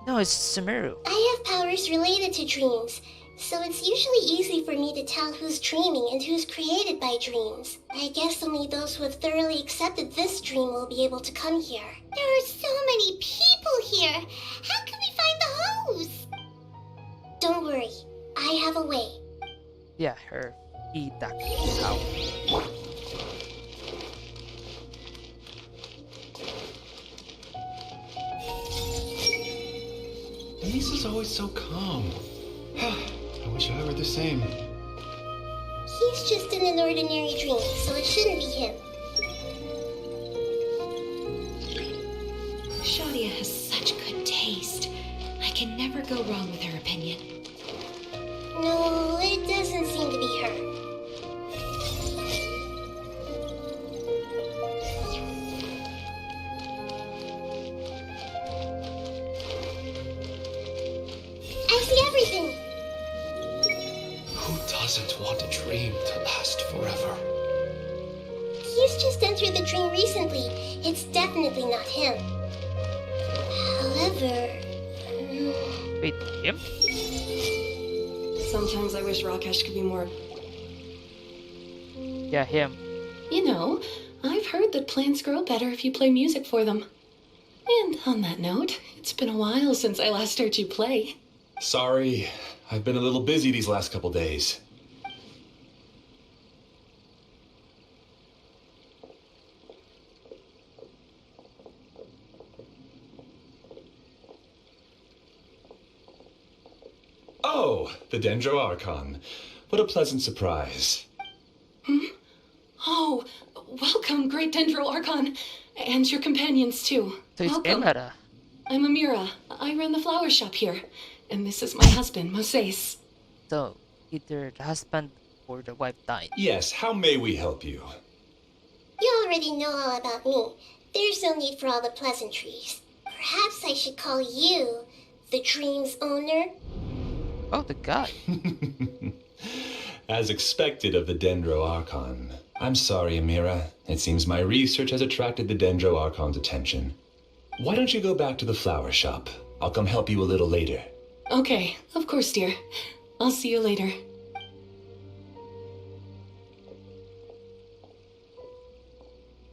[SPEAKER 2] No, it's Sumeru.
[SPEAKER 10] I have powers related to dreams, so it's usually easy for me to tell who's dreaming and who's created by dreams. I guess only those who have thoroughly accepted this dream will be able to come here.
[SPEAKER 3] There are so many people here. How can we find the hose?
[SPEAKER 10] Don't worry, I have a way.
[SPEAKER 2] Yeah, her Idak power.
[SPEAKER 4] Lisa's always so calm. I wish I were the same.
[SPEAKER 10] He's just in an ordinary dream, so it shouldn't be him.
[SPEAKER 8] Shadia has such good taste. I can never go wrong with her opinion.
[SPEAKER 10] No, it doesn't seem to be her. I see everything.
[SPEAKER 5] Who doesn't want a dream to last forever?
[SPEAKER 10] He's just entered the dream recently. It's definitely not him. However...
[SPEAKER 2] Wait, him?
[SPEAKER 6] Sometimes I wish Rakesh could be more...
[SPEAKER 2] Yeah, him.
[SPEAKER 12] You know, I've heard that plants grow better if you play music for them. And on that note, it's been a while since I last heard you play.
[SPEAKER 4] Sorry, I've been a little busy these last couple days. Oh, the Dendro Archon. What a pleasant surprise.
[SPEAKER 12] Oh, welcome, Great Dendro Archon. And your companions, too.
[SPEAKER 2] So it's
[SPEAKER 12] Welcome.
[SPEAKER 2] Emara.
[SPEAKER 12] I'm Amira. I run the flower shop here. And this is my husband, Moses.
[SPEAKER 2] So, either the husband or the wife died.
[SPEAKER 4] Yes, how may we help you?
[SPEAKER 10] You already know all about me. There's no need for all the pleasantries. Perhaps I should call you the dream's owner?
[SPEAKER 2] Oh, the guy.
[SPEAKER 4] As expected of the Dendro Archon. I'm sorry, Amira. It seems my research has attracted the Dendro Archon's attention. Why don't you go back to the flower shop? I'll come help you a little later.
[SPEAKER 12] Okay, of course, dear. I'll see you later.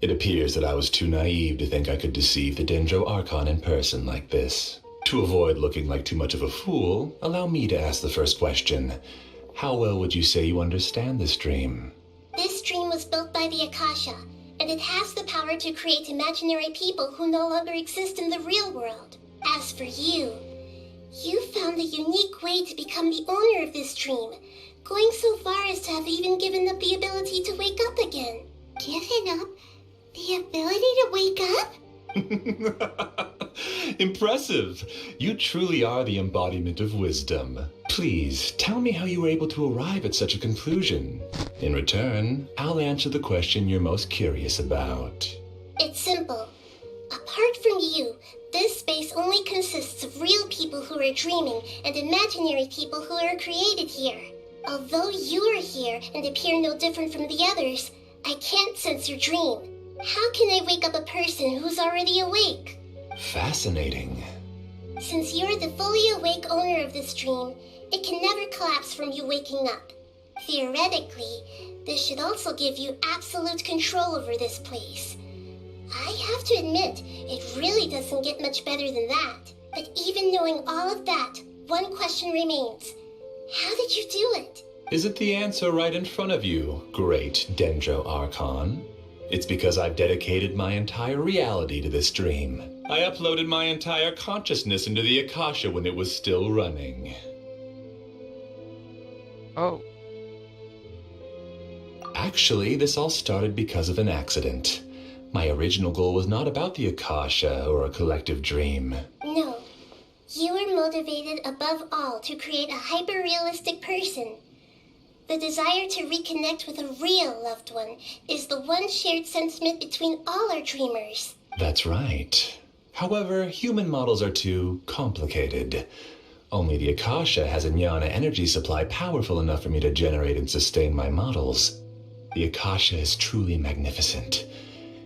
[SPEAKER 4] It appears that I was too naive to think I could deceive the Dendro Archon in person like this. To avoid looking like too much of a fool, allow me to ask the first question. How well would you say you understand this dream?
[SPEAKER 10] This dream was built by the Akasha, and it has the power to create imaginary people who no longer exist in the real world. As for you, you found a unique way to become the owner of this dream, going so far as to have even given up the ability to wake up again.
[SPEAKER 3] Given up the ability to wake up?
[SPEAKER 4] Impressive! You truly are the embodiment of wisdom. Please, tell me how you were able to arrive at such a conclusion. In return, I'll answer the question you're most curious about.
[SPEAKER 10] It's simple. Apart from you, this space only consists of real people who are dreaming and imaginary people who are created here. Although you are here and appear no different from the others, I can't sense your dream. How can I wake up a person who's already awake?
[SPEAKER 4] Fascinating.
[SPEAKER 10] Since you're the fully awake owner of this dream, it can never collapse from you waking up. Theoretically, this should also give you absolute control over this place. I have to admit, it really doesn't get much better than that. But even knowing all of that, one question remains. How did you do it?
[SPEAKER 4] Isn't the answer right in front of you, great Dendro Archon? It's because I've dedicated my entire reality to this dream. I uploaded my entire consciousness into the Akasha when it was still running.
[SPEAKER 2] Oh.
[SPEAKER 4] Actually, this all started because of an accident. My original goal was not about the Akasha or a collective dream.
[SPEAKER 10] No. You were motivated above all to create a hyper-realistic person. The desire to reconnect with a real loved one is the one shared sentiment between all our dreamers.
[SPEAKER 4] That's right. However, human models are too complicated.
[SPEAKER 13] Only the Akasha has a jnana energy supply powerful enough for me to generate and sustain my models. The Akasha is truly magnificent.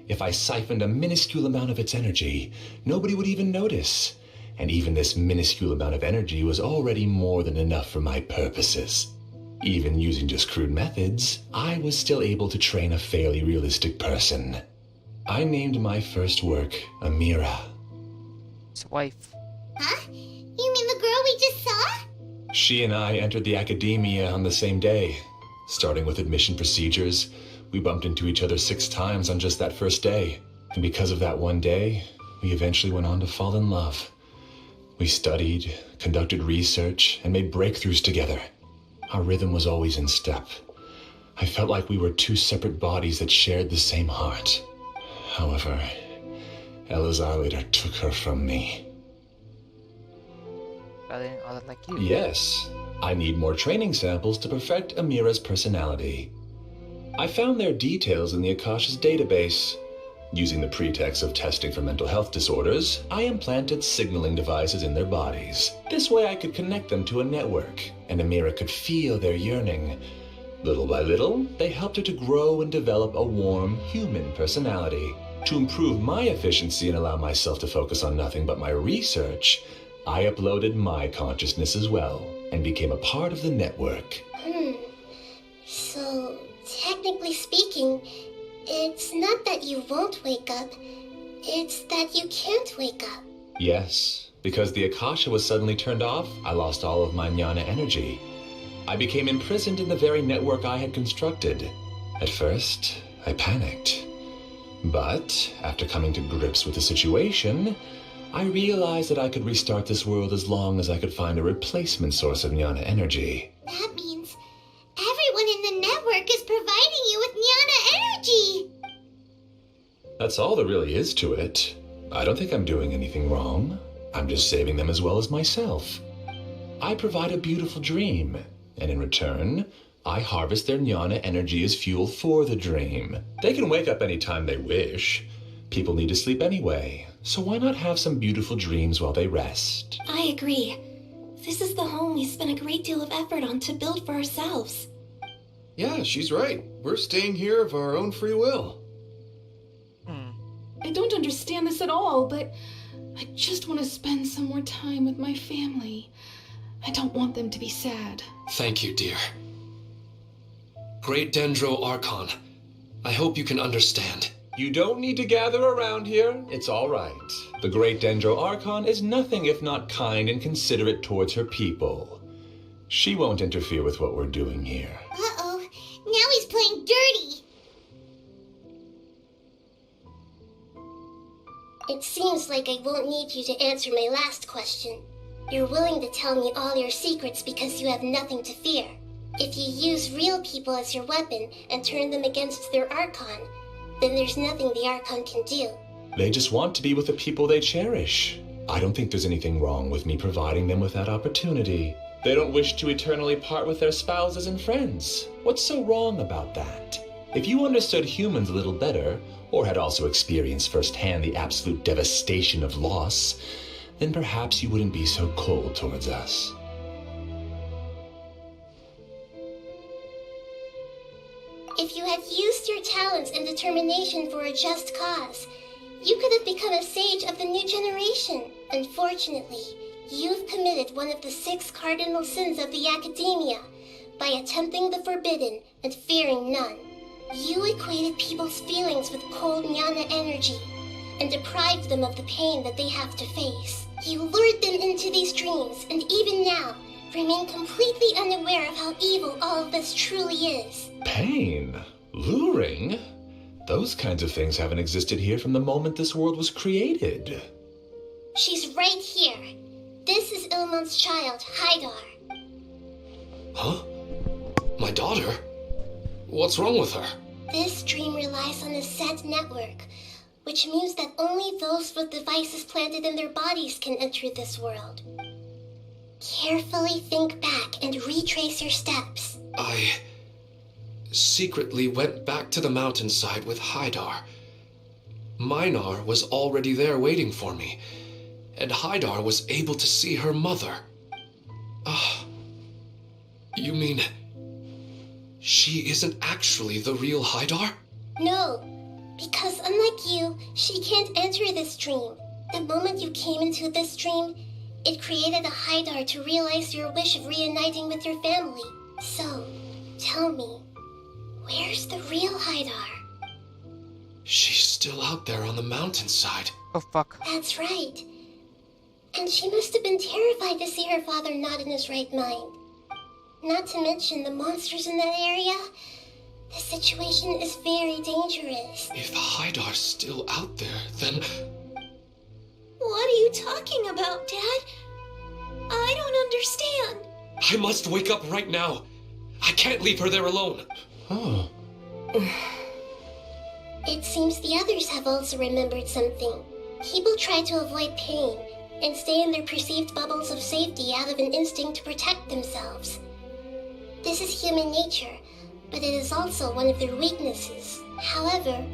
[SPEAKER 13] If I siphoned a minuscule amount of its energy, nobody would even notice. And even this minuscule amount of energy was already more than enough for my purposes. Even using just crude methods, I was still able to train a fairly realistic person. I named my first work Amira.
[SPEAKER 2] His wife.
[SPEAKER 3] Huh? You mean the girl we just saw?
[SPEAKER 13] She and I entered the academia on the same day. Starting with admission procedures, we bumped into each other 6 times on just that first day. And because of that one day, we eventually went on to fall in love. We studied, conducted research, and made breakthroughs together. Our rhythm was always in step. I felt like we were 2 separate bodies that shared the same heart. However, Elazar later took her from me.
[SPEAKER 2] Rather than all that like you.
[SPEAKER 13] Yes, I need more training samples to perfect Amira's personality. I found their details in the Akasha's database. Using the pretext of testing for mental health disorders, I implanted signaling devices in their bodies. This way I could connect them to a network, and Amira could feel their yearning. Little by little, they helped her to grow and develop a warm, human personality. To improve my efficiency and allow myself to focus on nothing but my research, I uploaded my consciousness as well, and became a part of the network.
[SPEAKER 10] So, technically speaking, it's not that you won't wake up, it's that you can't wake up.
[SPEAKER 13] Yes, because the Akasha was suddenly turned off, I lost all of my jnana energy. I became imprisoned in the very network I had constructed. At first, I panicked. But, after coming to grips with the situation, I realized that I could restart this world as long as I could find a replacement source of jnana energy.
[SPEAKER 3] That means everyone in the network is providing you with jnana energy!
[SPEAKER 13] That's all there really is to it. I don't think I'm doing anything wrong. I'm just saving them as well as myself. I provide a beautiful dream, and in return, I harvest their jnana energy as fuel for the dream. They can wake up anytime they wish. People need to sleep anyway, so why not have some beautiful dreams while they rest?
[SPEAKER 11] I agree. This is the home we spent a great deal of effort on to build for ourselves.
[SPEAKER 4] Yeah, she's right. We're staying here of our own free will.
[SPEAKER 12] I don't understand this at all, but I just want to spend some more time with my family. I don't want them to be sad.
[SPEAKER 5] Thank you, dear. Great Dendro Archon, I hope you can understand.
[SPEAKER 13] You don't need to gather around here. It's all right. The great Dendro Archon is nothing if not kind and considerate towards her people. She won't interfere with what we're doing here.
[SPEAKER 3] Uh-oh, now he's playing dirty!
[SPEAKER 10] It seems like I won't need you to answer my last question. You're willing to tell me all your secrets because you have nothing to fear. If you use real people as your weapon and turn them against their Archon, then there's nothing the Archon can do.
[SPEAKER 13] They just want to be with the people they cherish. I don't think there's anything wrong with me providing them with that opportunity. They don't wish to eternally part with their spouses and friends. What's so wrong about that? If you understood humans a little better, or had also experienced firsthand the absolute devastation of loss, then perhaps you wouldn't be so cold towards us.
[SPEAKER 10] If you had used your talents and determination for a just cause, you could have become a sage of the new generation. Unfortunately, you've committed one of the 6 cardinal sins of the Academia by attempting the forbidden and fearing none. You equated people's feelings with cold jnana energy and deprived them of the pain that they have to face. You lured them into these dreams, and even now, remain completely unaware of how evil all of this truly is.
[SPEAKER 13] Pain? Luring? Those kinds of things haven't existed here from the moment this world was created.
[SPEAKER 10] She's right here. This is Ilmon's child, Haidar.
[SPEAKER 5] Huh? My daughter? What's wrong with her?
[SPEAKER 10] This dream relies on a set network, which means that only those with devices planted in their bodies can enter this world. Carefully think back and retrace your steps.
[SPEAKER 5] I secretly went back to the mountainside with Haidar. Minar was already there waiting for me, and Haidar was able to see her mother. You mean she isn't actually the real Haidar?
[SPEAKER 10] No, because unlike you, she can't enter this dream. The moment you came into this dream, it created a Haidar to realize your wish of reuniting with your family. So, tell me, where's the real Haidar?
[SPEAKER 5] She's still out there on the mountainside.
[SPEAKER 2] Oh, fuck.
[SPEAKER 10] That's right. And she must have been terrified to see her father not in his right mind. Not to mention the monsters in that area. The situation is very dangerous.
[SPEAKER 5] If Haidar's still out there, then...
[SPEAKER 11] What are you talking about, Dad? I don't understand.
[SPEAKER 5] I must wake up right now. I can't leave her there alone.
[SPEAKER 13] Oh.
[SPEAKER 10] It seems the others have also remembered something. People try to avoid pain and stay in their perceived bubbles of safety out of an instinct to protect themselves. This is human nature, but it is also one of their weaknesses. However,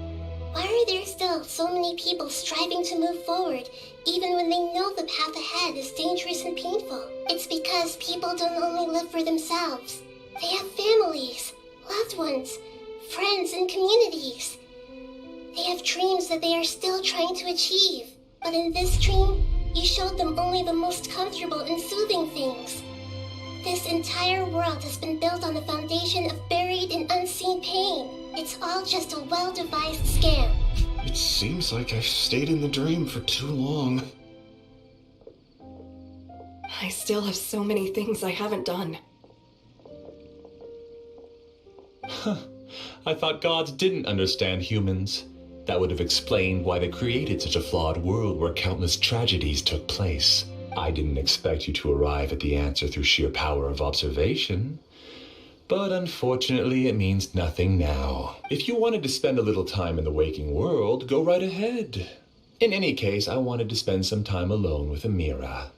[SPEAKER 10] why are there still so many people striving to move forward even when they know the path ahead is dangerous and painful? It's because people don't only live for themselves. They have families, loved ones, friends, and communities. They have dreams that they are still trying to achieve. But in this dream, you showed them only the most comfortable and soothing things. This entire world has been built on a foundation of buried and unseen pain. It's all just a well-devised scam.
[SPEAKER 4] It seems like I've stayed in the dream for too long.
[SPEAKER 8] I still have so many things I haven't done.
[SPEAKER 13] I thought gods didn't understand humans. That would have explained why they created such a flawed world where countless tragedies took place. I didn't expect you to arrive at the answer through sheer power of observation. But unfortunately, it means nothing now. If you wanted to spend a little time in the waking world, go right ahead. In any case, I wanted to spend some time alone with Amira.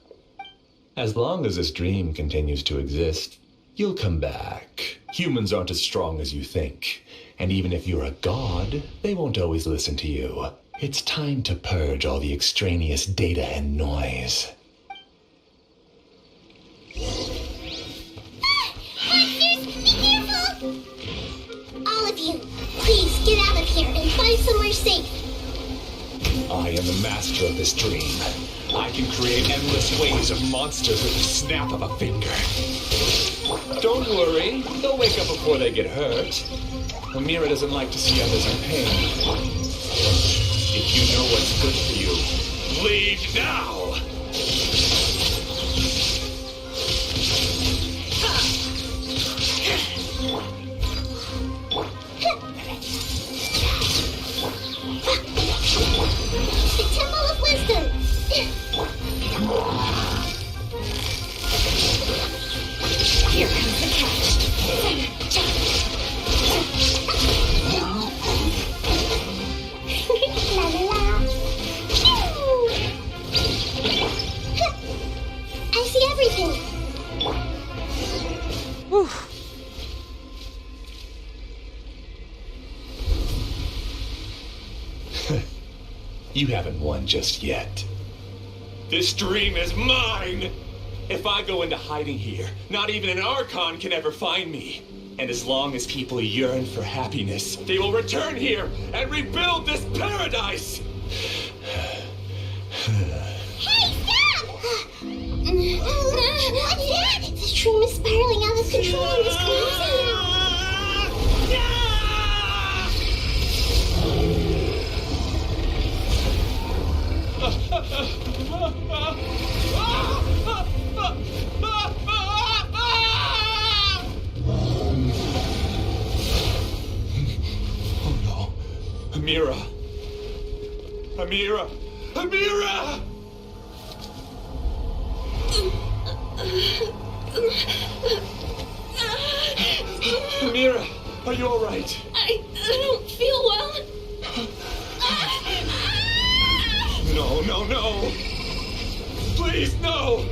[SPEAKER 13] As long as this dream continues to exist, you'll come back. Humans aren't as strong as you think. And even if you're a god, they won't always listen to you. It's time to purge all the extraneous data and noise.
[SPEAKER 10] Monsters, be careful! All of you, please get out of here and find somewhere safe.
[SPEAKER 13] I am the master of this dream. I can create endless waves of monsters with the snap of a finger. Don't worry, they'll wake up before they get hurt. Amira doesn't like to see others in pain. If you know what's good for you, leave now!
[SPEAKER 10] The Temple of Wisdom!
[SPEAKER 8] Here comes the catch.
[SPEAKER 10] La la la! Phew! I see everything!
[SPEAKER 2] Whew.
[SPEAKER 13] You haven't won just yet. This dream is mine! If I go into hiding here, not even an Archon can ever find me. And as long as people yearn for happiness, they will return here and rebuild this paradise!
[SPEAKER 10] Hey, stop! What's that? The dream is spiraling out of control and is closing.
[SPEAKER 13] Oh no. Amira! Amira! Amira! Amira, are you alright?
[SPEAKER 8] I don't feel well.
[SPEAKER 13] No, no, no! Please, no!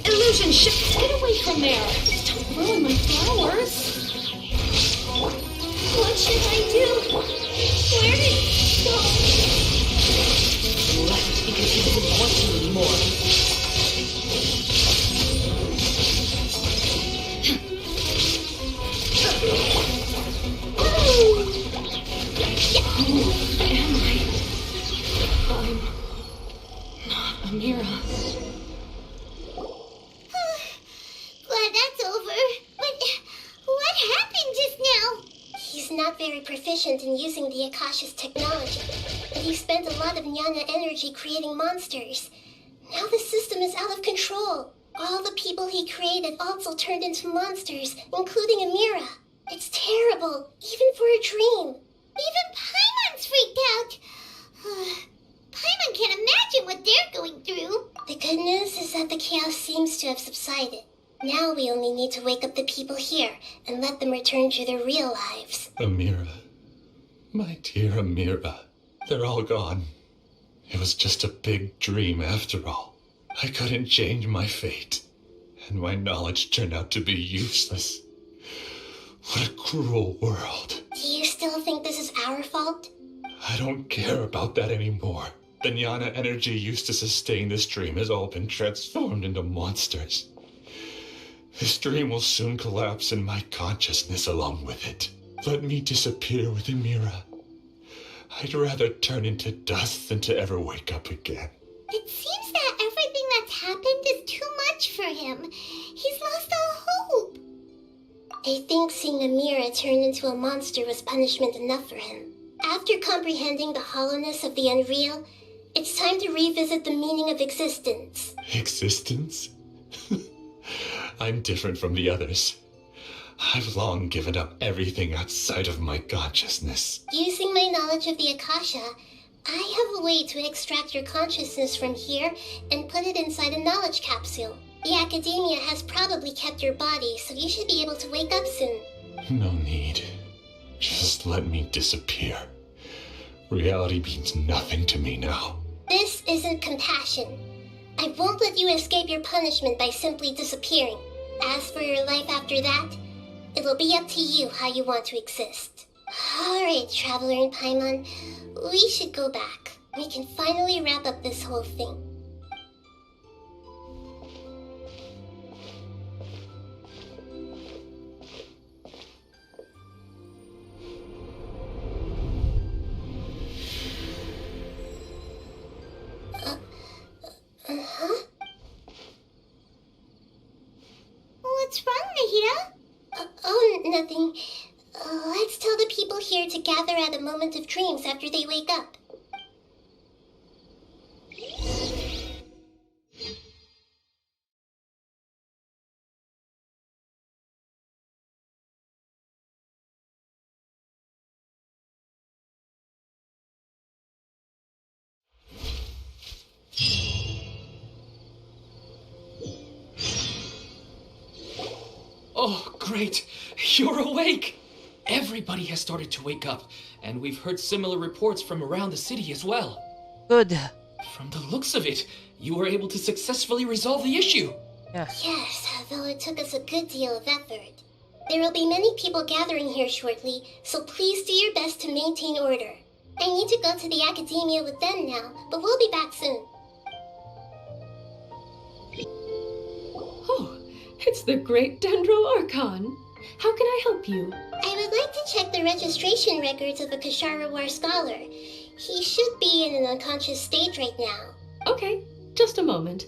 [SPEAKER 8] Illusion shift. Get away
[SPEAKER 12] away from there! Don't ruin my flowers!
[SPEAKER 11] What should I do? Where did it go?
[SPEAKER 1] He left because he didn't want you anymore.
[SPEAKER 12] Who am I? I'm not Amira.
[SPEAKER 3] Glad that's over. But what happened just now?
[SPEAKER 10] He's not very proficient in using the Akasha's technology, but he spent a lot of Jnana energy creating monsters. Now the system is out of control. All the people he created also turned into monsters, including Amira. It's terrible, even for a dream.
[SPEAKER 3] Even Paimon's freaked out. Paimon can't imagine what they're going through.
[SPEAKER 10] The good news is that the chaos seems to have subsided. Now we only need to wake up the people here and let them return to their real lives.
[SPEAKER 13] Amira. My dear Amira. They're all gone. It was just a big dream after all. I couldn't change my fate. And my knowledge turned out to be useless. What a cruel world.
[SPEAKER 10] Do you still think this is our fault?
[SPEAKER 13] I don't care about that anymore. The Jnana energy used to sustain this dream has all been transformed into monsters. This dream will soon collapse and my consciousness along with it. Let me disappear with Amira. I'd rather turn into dust than to ever wake up again.
[SPEAKER 3] It seems that everything that's happened is too much for him. He's lost all hope.
[SPEAKER 10] I think seeing Amira turned into a monster was punishment enough for him. After comprehending the hollowness of the unreal, it's time to revisit the meaning of existence.
[SPEAKER 13] Existence? I'm different from the others. I've long given up everything outside of my consciousness.
[SPEAKER 10] Using my knowledge of the Akasha, I have a way to extract your consciousness from here and put it inside a knowledge capsule. The Academia has probably kept your body, so you should be able to wake up soon.
[SPEAKER 13] No need. Just let me disappear. Reality means nothing to me now.
[SPEAKER 10] This isn't compassion. I won't let you escape your punishment by simply disappearing. As for your life after that, it'll be up to you how you want to exist. Alright, Traveler and Paimon, we should go back. We can finally wrap up this whole thing. Huh?
[SPEAKER 3] What's wrong, Nahida?
[SPEAKER 10] Oh, nothing. Let's tell the people here to gather at a moment of dreams after they wake up.
[SPEAKER 1] Oh, great! You're awake! Everybody has started to wake up, and we've heard similar reports from around the city as well.
[SPEAKER 2] Good.
[SPEAKER 1] From the looks of it, you were able to successfully resolve the issue.
[SPEAKER 2] Yes.
[SPEAKER 10] Yes, though it took us a good deal of effort. There will be many people gathering here shortly, so please do your best to maintain order. I need to go to the Academia with them now, but we'll be back soon.
[SPEAKER 12] Oh, it's the great Dendro Archon. How can I help you?
[SPEAKER 10] I would like to check the registration records of a Kashara War scholar. He should be in an unconscious state right now.
[SPEAKER 12] Okay, just a moment.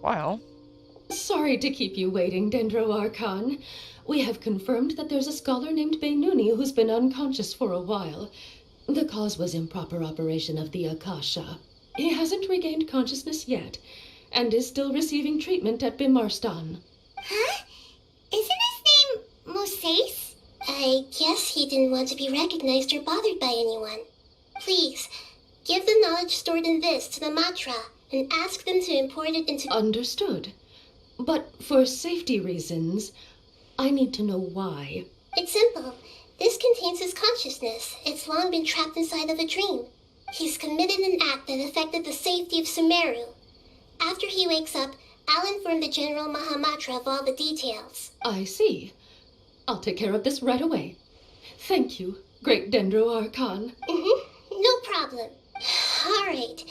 [SPEAKER 2] Wow.
[SPEAKER 12] Sorry to keep you waiting, Dendro Archon. We have confirmed that there's a scholar named Beinuni who's been unconscious for a while. The cause was improper operation of the Akasha. He hasn't regained consciousness yet, and is still receiving treatment at Bimarstan.
[SPEAKER 3] Huh? Isn't his name Moses?
[SPEAKER 10] I guess he didn't want to be recognized or bothered by anyone. Please, give the knowledge stored in this to the Matra and ask them to import it into...
[SPEAKER 12] Understood. But for safety reasons, I need to know why.
[SPEAKER 10] It's simple. This contains his consciousness. It's long been trapped inside of a dream. He's committed an act that affected the safety of Sumeru. After he wakes up, I'll inform the General Mahamatra of all the details.
[SPEAKER 12] I see. I'll take care of this right away. Thank you, Great Dendro Archon.
[SPEAKER 10] No problem. All right.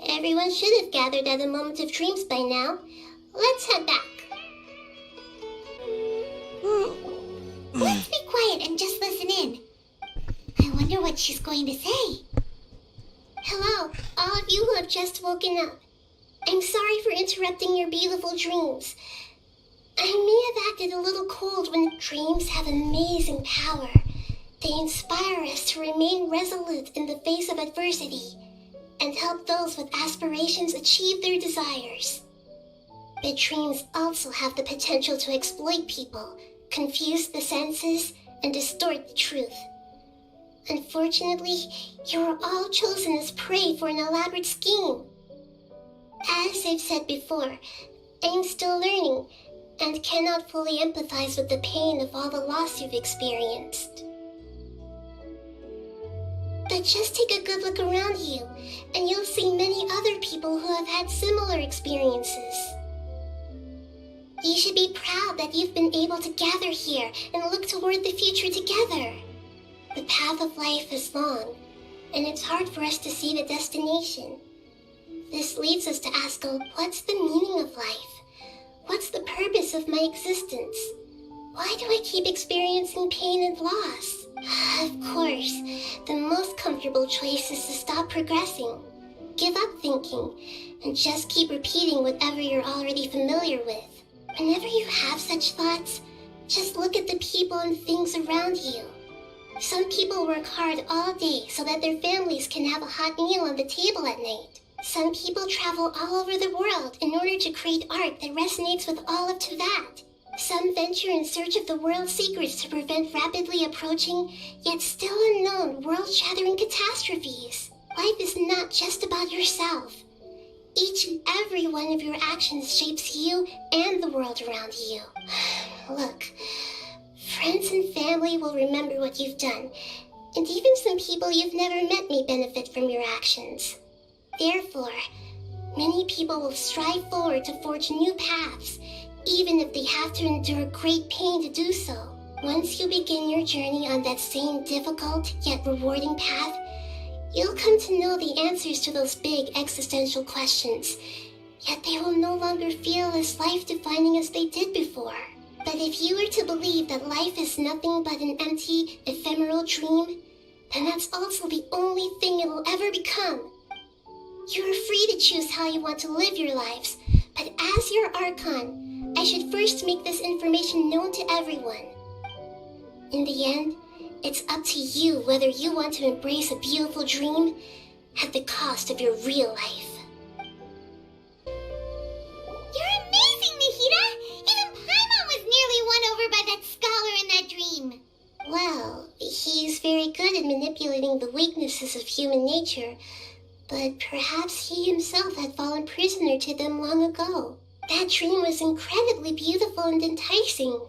[SPEAKER 10] Everyone should have gathered at the Moment of Dreams by now. Let's head back.
[SPEAKER 3] Let's be quiet and just listen in. I wonder what she's going to say.
[SPEAKER 10] Hello, all of you who have just woken up. I'm sorry for interrupting your beautiful dreams. I may have acted a little cold when dreams have amazing power. They inspire us to remain resolute in the face of adversity and help those with aspirations achieve their desires. But dreams also have the potential to exploit people, confuse the senses, and distort the truth. Unfortunately, you are all chosen as prey for an elaborate scheme. As I've said before, I'm still learning and cannot fully empathize with the pain of all the loss you've experienced. But just take a good look around you, and you'll see many other people who have had similar experiences. You should be proud that you've been able to gather here and look toward the future together. The path of life is long, and it's hard for us to see the destination. This leads us to ask, what's the meaning of life? What's the purpose of my existence? Why do I keep experiencing pain and loss? Of course, the most comfortable choice is to stop progressing, give up thinking, and just keep repeating whatever you're already familiar with. Whenever you have such thoughts, just look at the people and things around you. Some people work hard all day so that their families can have a hot meal on the table at night. Some people travel all over the world in order to create art that resonates with all of Teyvat. Some venture in search of the world's secrets to prevent rapidly approaching, yet still unknown, world-shattering catastrophes. Life is not just about yourself. Each and every one of your actions shapes you and the world around you. Look, friends and family will remember what you've done, and even some people you've never met may benefit from your actions. Therefore, many people will strive forward to forge new paths, even if they have to endure great pain to do so. Once you begin your journey on that same difficult yet rewarding path, you'll come to know the answers to those big existential questions, yet they will no longer feel as life-defining as they did before. But if you were to believe that life is nothing but an empty, ephemeral dream, then that's also the only thing it'll ever become. You are free to choose how you want to live your lives, but as your Archon, I should first make this information known to everyone. In the end, it's up to you whether you want to embrace a beautiful dream at the cost of your real life.
[SPEAKER 3] You're amazing, Nahida! Even Paimon was nearly won over by that scholar in that dream.
[SPEAKER 10] Well, he's very good at manipulating the weaknesses of human nature, but perhaps he himself had fallen prisoner to them long ago. That dream was incredibly beautiful and enticing.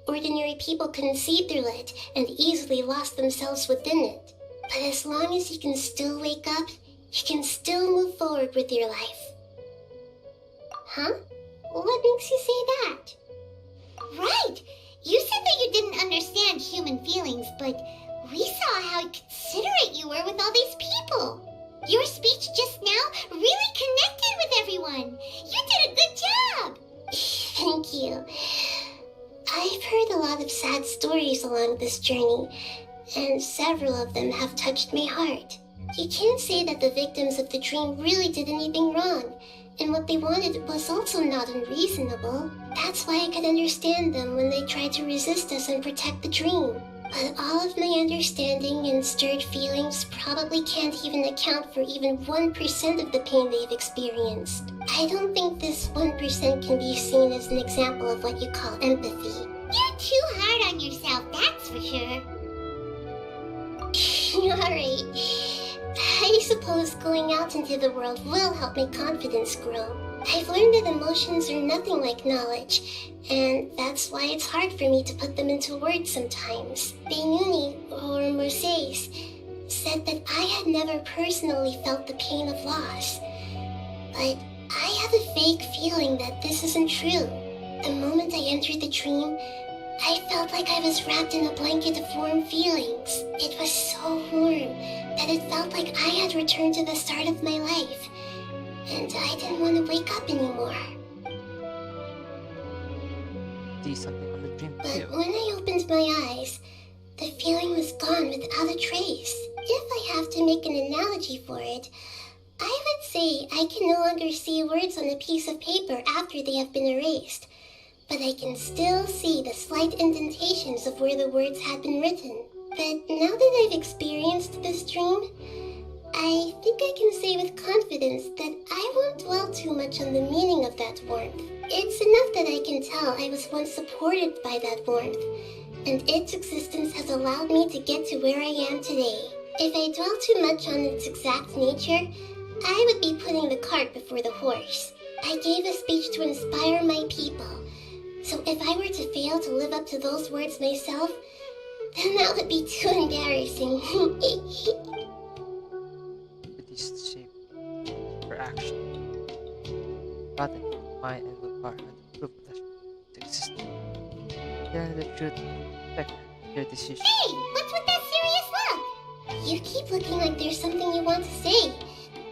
[SPEAKER 10] Ordinary people couldn't see through it and easily lost themselves within it. But as long as you can still wake up, you can still move forward with your life. Huh? What makes you say that?
[SPEAKER 3] Right! You said that you didn't understand human feelings, but we saw how considerate you were with all these people. Your speech just now really connected with everyone. You did a good job.
[SPEAKER 10] Thank you. I've heard a lot of sad stories along this journey, and several of them have touched my heart. You can't say that the victims of the dream really did anything wrong, and what they wanted was also not unreasonable. That's why I could understand them when they tried to resist us and protect the dream. But all of my understanding and stirred feelings probably can't even account for even 1% of the pain they've experienced. I don't think this 1% can be seen as an example of what you call empathy.
[SPEAKER 3] You're too hard on yourself, that's for sure.
[SPEAKER 10] Alright. I suppose going out into the world will help my confidence grow. I've learned that emotions are nothing like knowledge, and that's why it's hard for me to put them into words sometimes. Beinuni, or Mercedes, said that I had never personally felt the pain of loss, but I have a vague feeling that this isn't true. The moment I entered the dream, I felt like I was wrapped in a blanket of warm feelings. It was so warm that it felt like I had returned to the start of my life, and I didn't want to wake up anymore.
[SPEAKER 2] See something on the dream
[SPEAKER 10] But
[SPEAKER 2] too.
[SPEAKER 10] when I opened my eyes, the feeling was gone without a trace. If I have to make an analogy for it, I would say I can no longer see words on a piece of paper after they have been erased, but I can still see the slight indentations of where the words had been written. But now that I've experienced this dream, I think I can say with confidence that I won't dwell too much on the meaning of that warmth. It's enough that I can tell I was once supported by that warmth, and its existence has allowed me to get to where I am today. If I dwell too much on its exact nature, I would be putting the cart before the horse. I gave a speech to inspire my people, so if I were to fail to live up to those words myself, then that would be too embarrassing.
[SPEAKER 2] It is shape for action. Rather than mind and willpower and proof that it exists. Telling the truth affect your decision.
[SPEAKER 10] Hey, what's with that serious look? You keep looking like there's something you want to say.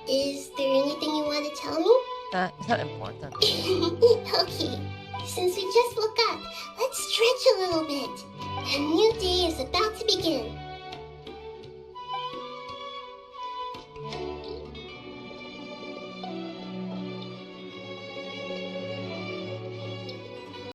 [SPEAKER 10] Is there anything you want to tell me?
[SPEAKER 2] It's not important.
[SPEAKER 10] Okay, since we just woke up, let's stretch a little bit. A new day is about to begin.